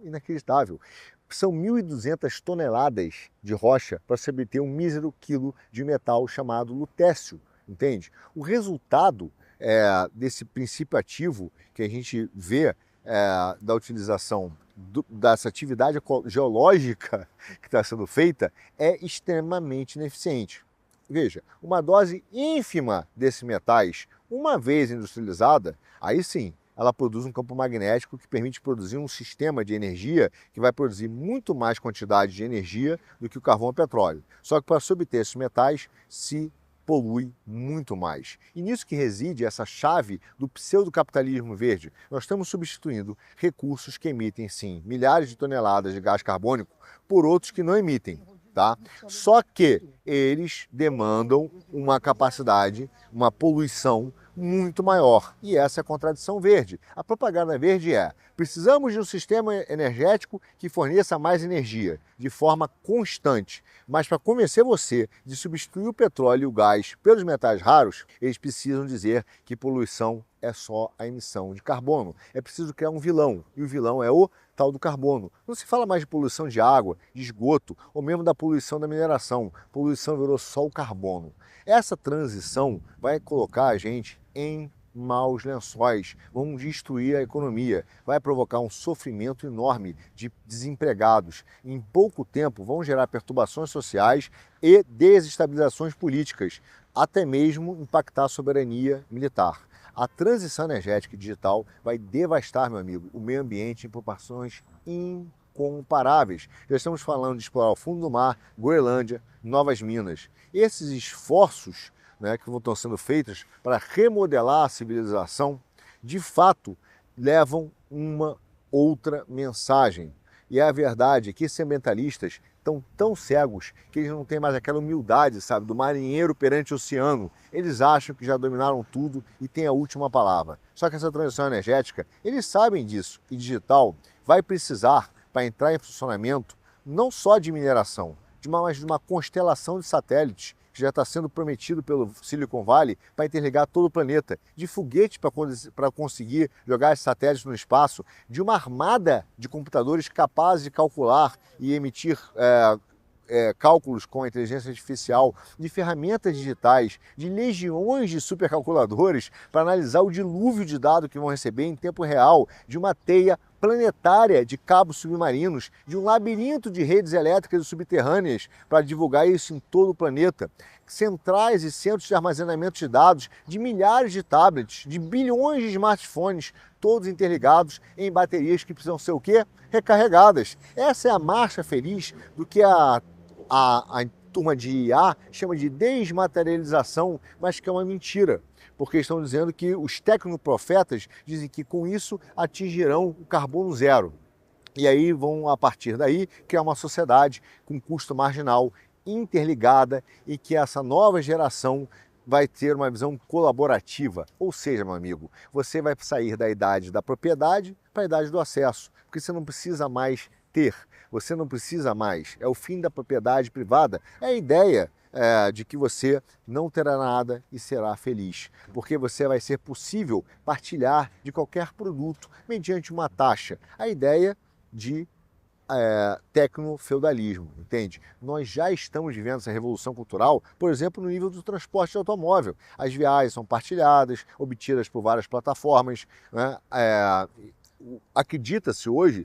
Inacreditável. São 1.200 toneladas de rocha para se obter um mísero quilo de metal chamado lutécio, entende? O resultado desse princípio ativo que a gente vê da utilização dessa atividade geológica que está sendo feita é extremamente ineficiente. Veja, uma dose ínfima desses metais, uma vez industrializada, aí sim, ela produz um campo magnético que permite produzir um sistema de energia que vai produzir muito mais quantidade de energia do que o carvão e o petróleo. Só que para se obter esses metais, se polui muito mais. E nisso que reside essa chave do pseudocapitalismo verde. Nós estamos substituindo recursos que emitem, sim, milhares de toneladas de gás carbônico por outros que não emitem. Tá? Só que eles demandam uma capacidade, uma poluição muito maior. E essa é a contradição verde. A propaganda verde é: precisamos de um sistema energético que forneça mais energia de forma constante. Mas para convencer você de substituir o petróleo e o gás pelos metais raros, eles precisam dizer que poluição é só a emissão de carbono. É preciso criar um vilão, e o vilão é o tal do carbono. Não se fala mais de poluição de água, de esgoto, ou mesmo da poluição da mineração. Poluição virou só o carbono. Essa transição vai colocar a gente em maus lençóis, vão destruir a economia, vai provocar um sofrimento enorme de desempregados. Em pouco tempo vão gerar perturbações sociais e desestabilizações políticas, até mesmo impactar a soberania militar. A transição energética e digital vai devastar, meu amigo, o meio ambiente em proporções incomparáveis. Já estamos falando de explorar o fundo do mar, Groenlândia, novas minas. Esses esforços, que estão sendo feitos para remodelar a civilização, de fato, levam uma outra mensagem. E a verdade é que esses ambientalistas estão tão cegos que eles não têm mais aquela humildade, sabe, do marinheiro perante o oceano. Eles acham que já dominaram tudo e têm a última palavra. Só que essa transição energética, eles sabem disso. E digital vai precisar, para entrar em funcionamento, não só de mineração, mas de uma constelação de satélites que já está sendo prometido pelo Silicon Valley para interligar todo o planeta, de foguete para conseguir jogar esses satélites no espaço, de uma armada de computadores capazes de calcular e emitir cálculos com a inteligência artificial, de ferramentas digitais, de legiões de supercalculadores para analisar o dilúvio de dados que vão receber em tempo real, de uma teia planetária de cabos submarinos, de um labirinto de redes elétricas subterrâneas para divulgar isso em todo o planeta, centrais e centros de armazenamento de dados, de milhares de tablets, de bilhões de smartphones, todos interligados em baterias que precisam ser o quê? Recarregadas. Essa é a marcha feliz do que a turma de IA chama de desmaterialização, mas que é uma mentira, porque estão dizendo que os tecnoprofetas dizem que com isso atingirão o carbono zero. E aí vão, a partir daí, criar uma sociedade com custo marginal, interligada, e que essa nova geração vai ter uma visão colaborativa. Ou seja, meu amigo, você vai sair da idade da propriedade para a idade do acesso, porque você não precisa mais ter, você não precisa mais, é o fim da propriedade privada, é a ideia de que você não terá nada e será feliz, porque você vai ser possível partilhar de qualquer produto mediante uma taxa. A ideia de tecnofeudalismo, entende? Nós já estamos vivendo essa revolução cultural, por exemplo, no nível do transporte de automóvel. As viagens são partilhadas, obtidas por várias plataformas, né? Acredita-se hoje,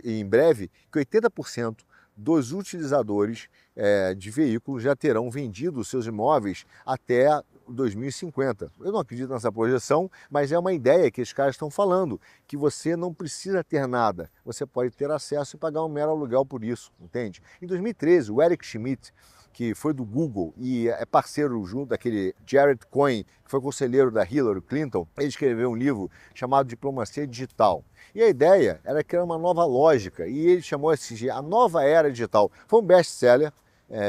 em breve, que 80% dos utilizadores de veículos já terão vendido os seus imóveis até 2050. Eu não acredito nessa projeção, mas é uma ideia que esses caras estão falando, que você não precisa ter nada, você pode ter acesso e pagar um mero aluguel por isso, entende? Em 2013, o Eric Schmidt, que foi do Google e é parceiro junto daquele Jared Cohen, que foi conselheiro da Hillary Clinton. Ele escreveu um livro chamado Diplomacia Digital. E a ideia era criar uma nova lógica, e ele chamou esse de a nova era digital. Foi um best-seller,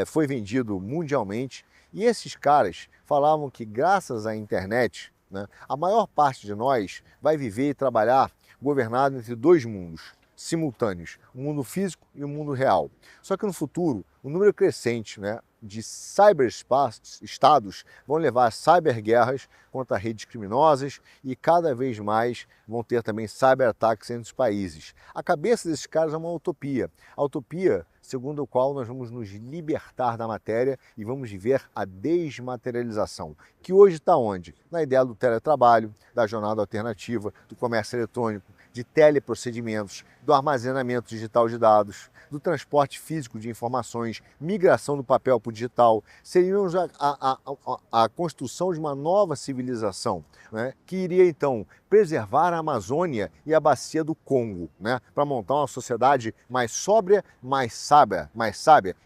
foi vendido mundialmente, e esses caras falavam que graças à internet, né, a maior parte de nós vai viver e trabalhar governado entre dois mundos simultâneos, o mundo físico e o mundo real. Só que no futuro, o número crescente, né, de cyberestados vão levar a cyberguerras contra redes criminosas e cada vez mais vão ter também cyberataques entre os países. A cabeça desses caras é uma utopia. A utopia segundo a qual nós vamos nos libertar da matéria e vamos viver a desmaterialização, que hoje está onde? Na ideia do teletrabalho, da jornada alternativa, do comércio eletrônico, de teleprocedimentos, do armazenamento digital de dados, do transporte físico de informações, migração do papel para o digital. Seríamos a construção de uma nova civilização, né, que iria então preservar a Amazônia e a bacia do Congo, né, para montar uma sociedade mais sóbria, mais sábia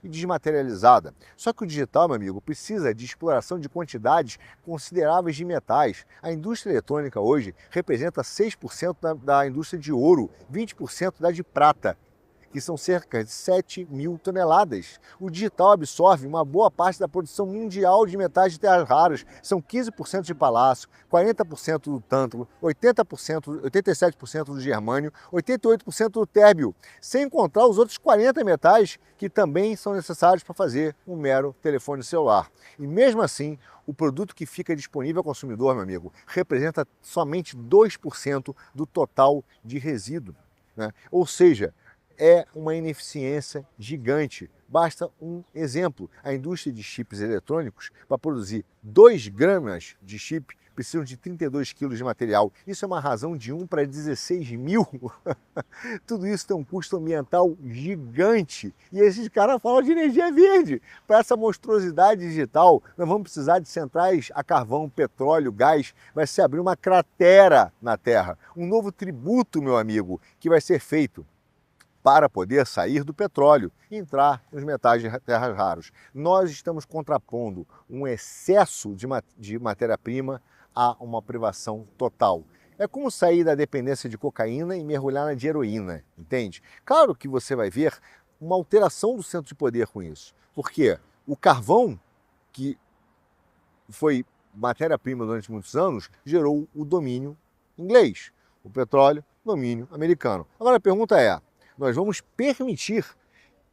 e desmaterializada. Só que o digital, meu amigo, precisa de exploração de quantidades consideráveis de metais. A indústria eletrônica hoje representa 6% da indústria de ouro, 20% da de prata, que são cerca de 7 mil toneladas. O digital absorve uma boa parte da produção mundial de metais de terras raras. São 15% de palácio, 40% do tântalo, 87% do germânio, 88% do térbio, sem encontrar os outros 40 metais que também são necessários para fazer um mero telefone celular. E mesmo assim, o produto que fica disponível ao consumidor, meu amigo, representa somente 2% do total de resíduo, né? Ou seja, é uma ineficiência gigante. Basta um exemplo. A indústria de chips eletrônicos, para produzir 2 gramas de chip, precisam de 32 quilos de material. Isso é uma razão de 1 para 16 mil. Tudo isso tem um custo ambiental gigante. E esses caras falam de energia verde. Para essa monstruosidade digital, nós vamos precisar de centrais a carvão, petróleo, gás. Vai se abrir uma cratera na Terra. Um novo tributo, meu amigo, que vai ser feito para poder sair do petróleo e entrar nos metais de terras raros. Nós estamos contrapondo um excesso de matéria-prima a uma privação total. É como sair da dependência de cocaína e mergulhar na de heroína, entende? Claro que você vai ver uma alteração do centro de poder com isso, porque o carvão, que foi matéria-prima durante muitos anos, gerou o domínio inglês, o petróleo, domínio americano. Agora a pergunta é, nós vamos permitir,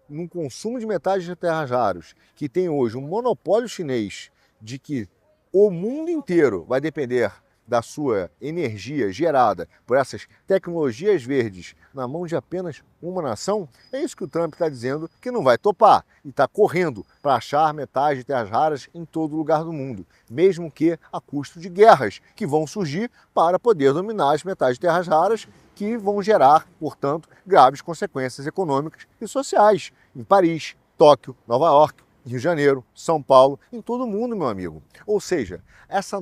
num consumo de metais de terras raros, que tem hoje um monopólio chinês de que o mundo inteiro vai depender da sua energia gerada por essas tecnologias verdes na mão de apenas uma nação? É isso que o Trump está dizendo que não vai topar e está correndo para achar metais de terras raras em todo lugar do mundo, mesmo que a custo de guerras que vão surgir para poder dominar as metais de terras raras, que vão gerar, portanto, graves consequências econômicas e sociais em Paris, Tóquio, Nova York, Rio de Janeiro, São Paulo, em todo o mundo, meu amigo. Ou seja, esse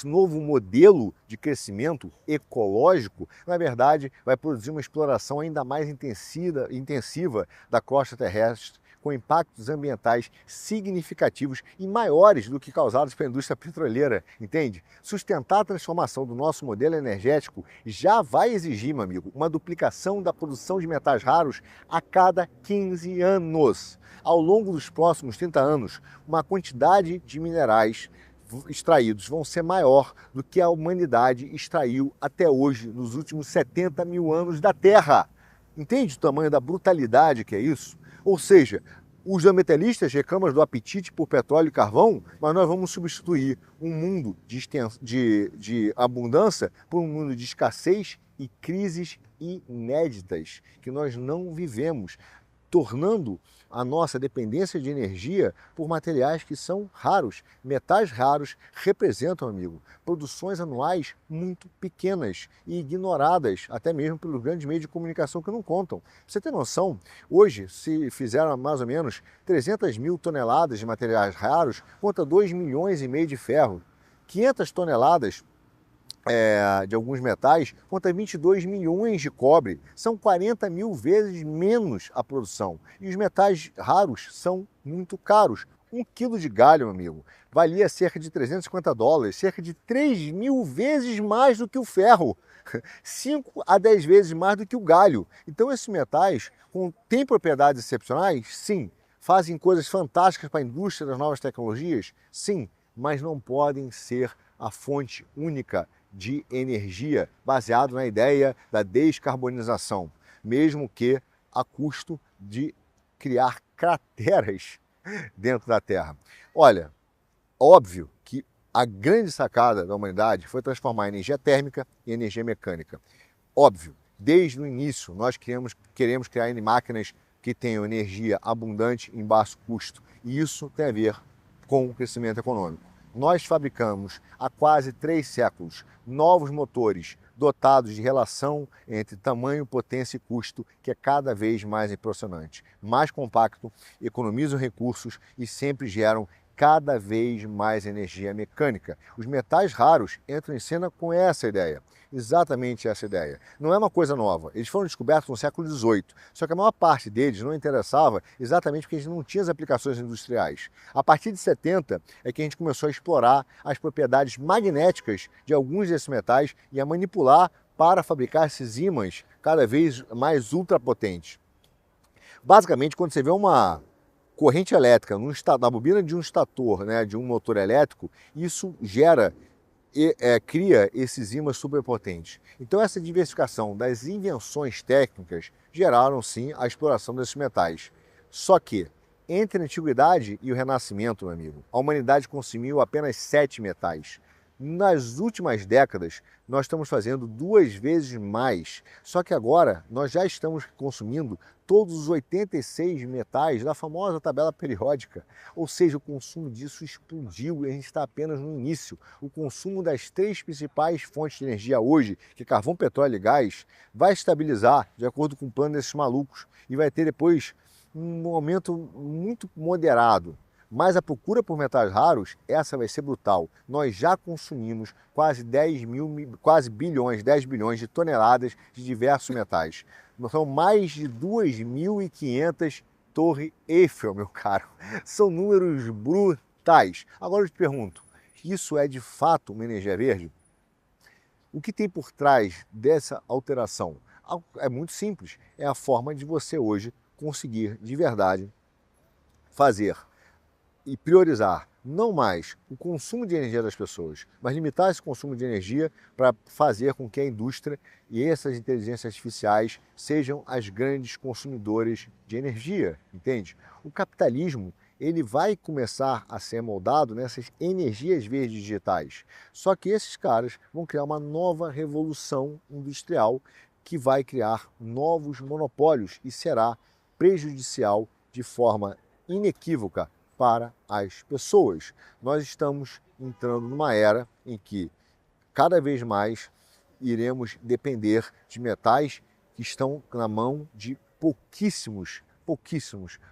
novo modelo de crescimento ecológico, na verdade, vai produzir uma exploração ainda mais intensiva da crosta terrestre, com impactos ambientais significativos e maiores do que causados pela indústria petroleira, entende? Sustentar a transformação do nosso modelo energético já vai exigir, meu amigo, uma duplicação da produção de metais raros a cada 15 anos. Ao longo dos próximos 30 anos, uma quantidade de minerais extraídos vão ser maior do que a humanidade extraiu até hoje, nos últimos 70 mil anos da Terra. Entende o tamanho da brutalidade que é isso? Ou seja, os ambientalistas reclamam do apetite por petróleo e carvão, mas nós vamos substituir um mundo de abundância por um mundo de escassez e crises inéditas que nós não vivemos, tornando a nossa dependência de energia por materiais que são raros. Metais raros representam, amigo, produções anuais muito pequenas e ignoradas, até mesmo pelos grandes meios de comunicação que não contam. Pra você ter noção, hoje, se fizeram mais ou menos 300 mil toneladas de materiais raros, conta 2,5 milhões de ferro. 500 toneladas de alguns metais, conta 22 milhões de cobre. São 40 mil vezes menos a produção. E os metais raros são muito caros. 1 quilo de galho, meu amigo, valia cerca de $350, cerca de 3 mil vezes mais do que o ferro. 5 a 10 vezes mais do que o galho. Então esses metais têm propriedades excepcionais? Sim. Fazem coisas fantásticas para a indústria das novas tecnologias? Sim. Mas não podem ser a fonte única de energia baseado na ideia da descarbonização, mesmo que a custo de criar crateras dentro da Terra. Olha, óbvio que a grande sacada da humanidade foi transformar a energia térmica em energia mecânica. Óbvio, desde o início nós queremos criar máquinas que tenham energia abundante em baixo custo, e isso tem a ver com o crescimento econômico. Nós fabricamos há quase 3 séculos novos motores dotados de relação entre tamanho, potência e custo, que é cada vez mais impressionante. Mais compacto, economizam recursos e sempre geram cada vez mais energia mecânica. Os metais raros entram em cena com essa ideia, exatamente essa ideia. Não é uma coisa nova, eles foram descobertos no século XVIII, só que a maior parte deles não interessava exatamente porque a gente não tinha as aplicações industriais. A partir de 70 é que a gente começou a explorar as propriedades magnéticas de alguns desses metais e a manipular para fabricar esses ímãs cada vez mais ultrapotentes. Basicamente, quando você vê uma corrente elétrica na bobina de um estator, né, de um motor elétrico, isso cria esses ímãs superpotentes. Então essa diversificação das invenções técnicas geraram sim a exploração desses metais. Só que entre a antiguidade e o renascimento, meu amigo, a humanidade consumiu apenas 7 metais. Nas últimas décadas, nós estamos fazendo 2 vezes mais. Só que agora nós já estamos consumindo todos os 86 metais da famosa tabela periódica. Ou seja, o consumo disso explodiu e a gente está apenas no início. O consumo das 3 principais fontes de energia hoje, que é carvão, petróleo e gás, vai estabilizar de acordo com o plano desses malucos e vai ter depois um aumento muito moderado. Mas a procura por metais raros, essa vai ser brutal. Nós já consumimos quase 10 bilhões de toneladas de diversos metais. São mais de 2.500 Torre Eiffel, meu caro. São números brutais. Agora eu te pergunto, isso é de fato uma energia verde? O que tem por trás dessa alteração? É muito simples. É a forma de você hoje conseguir de verdade fazer e priorizar não mais o consumo de energia das pessoas, mas limitar esse consumo de energia para fazer com que a indústria e essas inteligências artificiais sejam as grandes consumidoras de energia, entende? O capitalismo ele vai começar a ser moldado nessas energias verdes digitais. Só que esses caras vão criar uma nova revolução industrial que vai criar novos monopólios e será prejudicial de forma inequívoca para as pessoas. Nós estamos entrando numa era em que cada vez mais iremos depender de metais que estão na mão de pouquíssimos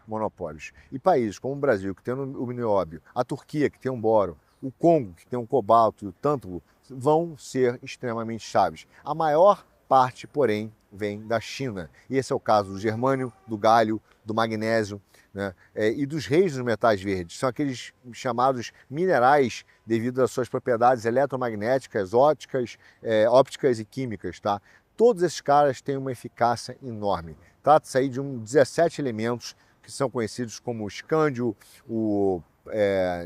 monopólios. E países como o Brasil, que tem o nióbio, a Turquia, que tem o boro, o Congo, que tem o cobalto e o tântalo, vão ser extremamente chaves. A maior parte, porém, vem da China. E esse é o caso do germânio, do galho, do magnésio, né? E dos reis dos metais verdes. São aqueles chamados minerais devido às suas propriedades eletromagnéticas, ópticas e químicas. Tá? Todos esses caras têm uma eficácia enorme. Trata-se aí de 17 elementos que são conhecidos como o escândio, o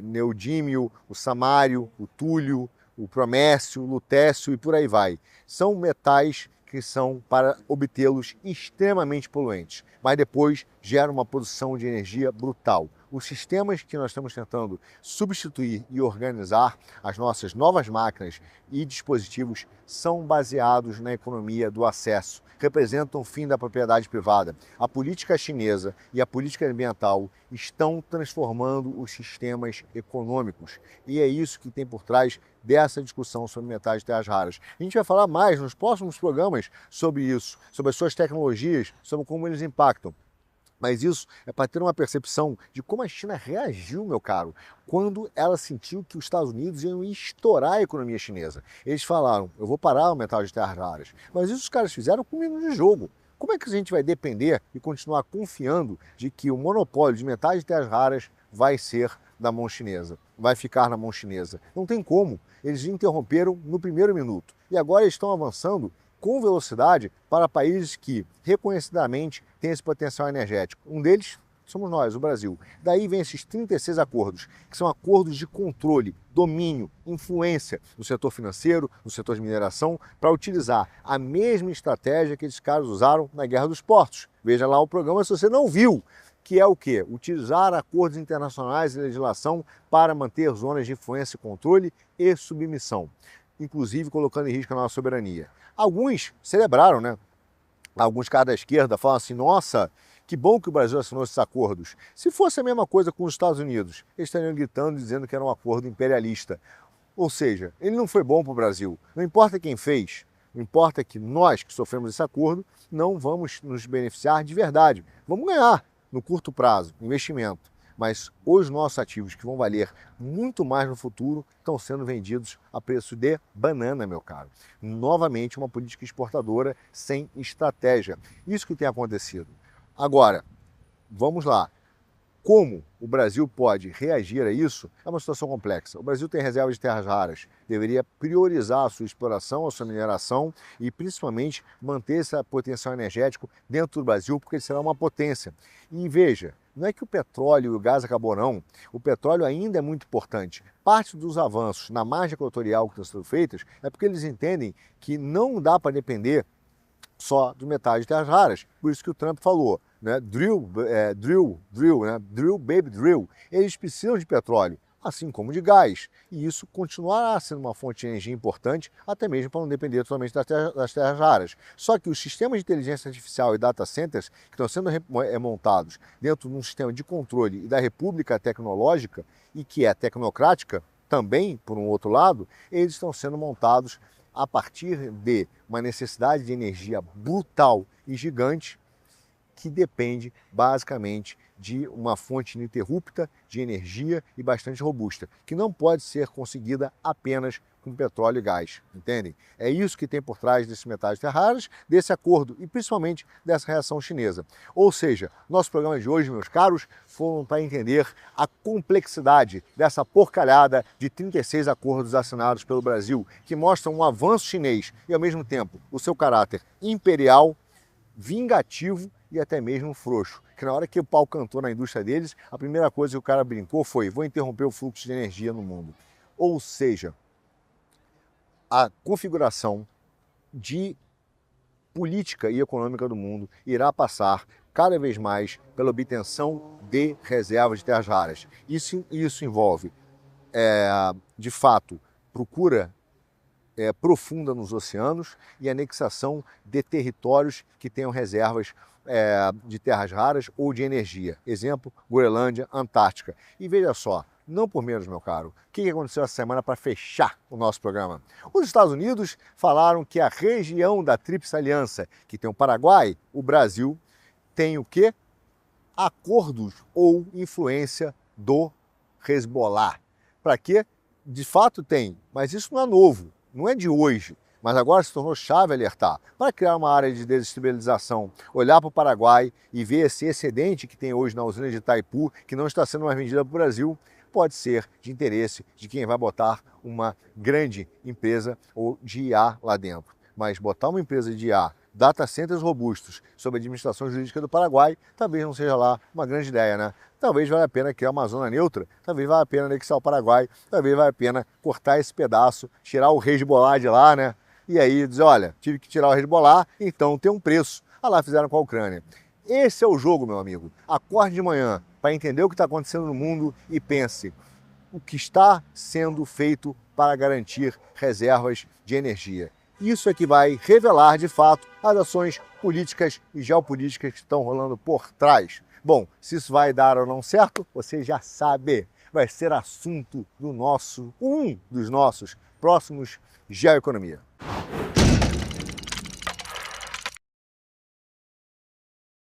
neodímio, o samário, o túlio, o bromécio, o lutécio e por aí vai. São metais que são para obtê-los extremamente poluentes, mas depois geram uma produção de energia brutal. Os sistemas que nós estamos tentando substituir e organizar, as nossas novas máquinas e dispositivos, são baseados na economia do acesso, representam o fim da propriedade privada. A política chinesa e a política ambiental estão transformando os sistemas econômicos e é isso que tem por trás dessa discussão sobre metais de terras raras. A gente vai falar mais nos próximos programas sobre isso, sobre as suas tecnologias, sobre como eles impactam. Mas isso é para ter uma percepção de como a China reagiu, meu caro, quando ela sentiu que os Estados Unidos iam estourar a economia chinesa. Eles falaram, eu vou parar o metal de terras raras. Mas isso os caras fizeram com menos de jogo. Como é que a gente vai depender e continuar confiando de que o monopólio de metais de terras raras vai ser da mão chinesa, vai ficar na mão chinesa? Não tem como. Eles interromperam no primeiro minuto. E agora estão avançando com velocidade para países que reconhecidamente têm esse potencial energético. Um deles somos nós, o Brasil. Daí vem esses 36 acordos, que são acordos de controle, domínio, influência no setor financeiro, no setor de mineração, para utilizar a mesma estratégia que esses caras usaram na Guerra dos Portos. Veja lá o programa se você não viu, que é o quê? Utilizar acordos internacionais e legislação para manter zonas de influência e controle e submissão, inclusive colocando em risco a nossa soberania. Alguns celebraram, né? Alguns caras da esquerda falam assim, nossa, que bom que o Brasil assinou esses acordos. Se fosse a mesma coisa com os Estados Unidos, eles estariam gritando dizendo que era um acordo imperialista. Ou seja, ele não foi bom para o Brasil. Não importa quem fez, não importa que nós que sofremos esse acordo não vamos nos beneficiar de verdade. Vamos ganhar no curto prazo, investimento. Mas os nossos ativos, que vão valer muito mais no futuro, estão sendo vendidos a preço de banana, meu caro. Novamente, uma política exportadora sem estratégia. Isso que tem acontecido. Agora, vamos lá. Como o Brasil pode reagir a isso é uma situação complexa. O Brasil tem reservas de terras raras, deveria priorizar a sua exploração, a sua mineração e principalmente manter esse potencial energético dentro do Brasil, porque ele será uma potência. E veja, não é que o petróleo e o gás acabou não, o petróleo ainda é muito importante. Parte dos avanços na margem equatorial que estão sendo feitos é porque eles entendem que não dá para depender só dos metais de terras raras. Por isso que o Trump falou, né? Drill, baby, drill. Eles precisam de petróleo, assim como de gás. E isso continuará sendo uma fonte de energia importante, até mesmo para não depender totalmente das terras raras. Só que os sistemas de inteligência artificial e data centers que estão sendo montados dentro de um sistema de controle da República Tecnológica e que é tecnocrática, também, por um outro lado, eles estão sendo montados a partir de uma necessidade de energia brutal e gigante que depende basicamente de uma fonte ininterrupta de energia e bastante robusta, que não pode ser conseguida apenas com petróleo e gás, entendem? É isso que tem por trás desses metais de terras raras, desse acordo e principalmente dessa reação chinesa. Ou seja, nosso programa de hoje, meus caros, foram para entender a complexidade dessa porcalhada de 36 acordos assinados pelo Brasil, que mostram um avanço chinês e ao mesmo tempo o seu caráter imperial, vingativo e até mesmo frouxo, que na hora que o pau cantou na indústria deles, a primeira coisa que o cara brincou foi: vou interromper o fluxo de energia no mundo. Ou seja, a configuração de política e econômica do mundo irá passar cada vez mais pela obtenção de reservas de terras raras. Isso envolve, de fato, procura profunda nos oceanos e anexação de territórios que tenham reservas de terras raras ou de energia. Exemplo, Groenlândia, Antártica. E veja só, não por menos, meu caro, o que aconteceu essa semana para fechar o nosso programa? Os Estados Unidos falaram que a região da Tríplice Aliança, que tem o Paraguai, o Brasil, tem o quê? Acordos ou influência do Hezbollah. Para quê? De fato tem, mas isso não é novo. Não é de hoje, mas agora se tornou chave alertar para criar uma área de desestabilização, olhar para o Paraguai e ver esse excedente que tem hoje na usina de Itaipu, que não está sendo mais vendida para o Brasil, pode ser de interesse de quem vai botar uma grande empresa ou de IA lá dentro. Mas botar uma empresa de IA, data centers robustos, sob a administração jurídica do Paraguai, talvez não seja lá uma grande ideia, né? Talvez valha a pena criar uma zona neutra, talvez valha a pena anexar o Paraguai, talvez valha a pena cortar esse pedaço, tirar o Hezbollah de lá, né? E aí dizer, olha, tive que tirar o Hezbollah, então tem um preço. Ah lá, fizeram com a Ucrânia. Esse é o jogo, meu amigo. Acorde de manhã para entender o que está acontecendo no mundo e pense o que está sendo feito para garantir reservas de energia. Isso é que vai revelar, de fato, as ações políticas e geopolíticas que estão rolando por trás. Bom, se isso vai dar ou não certo, você já sabe. Vai ser assunto do um dos nossos próximos Geoeconomia.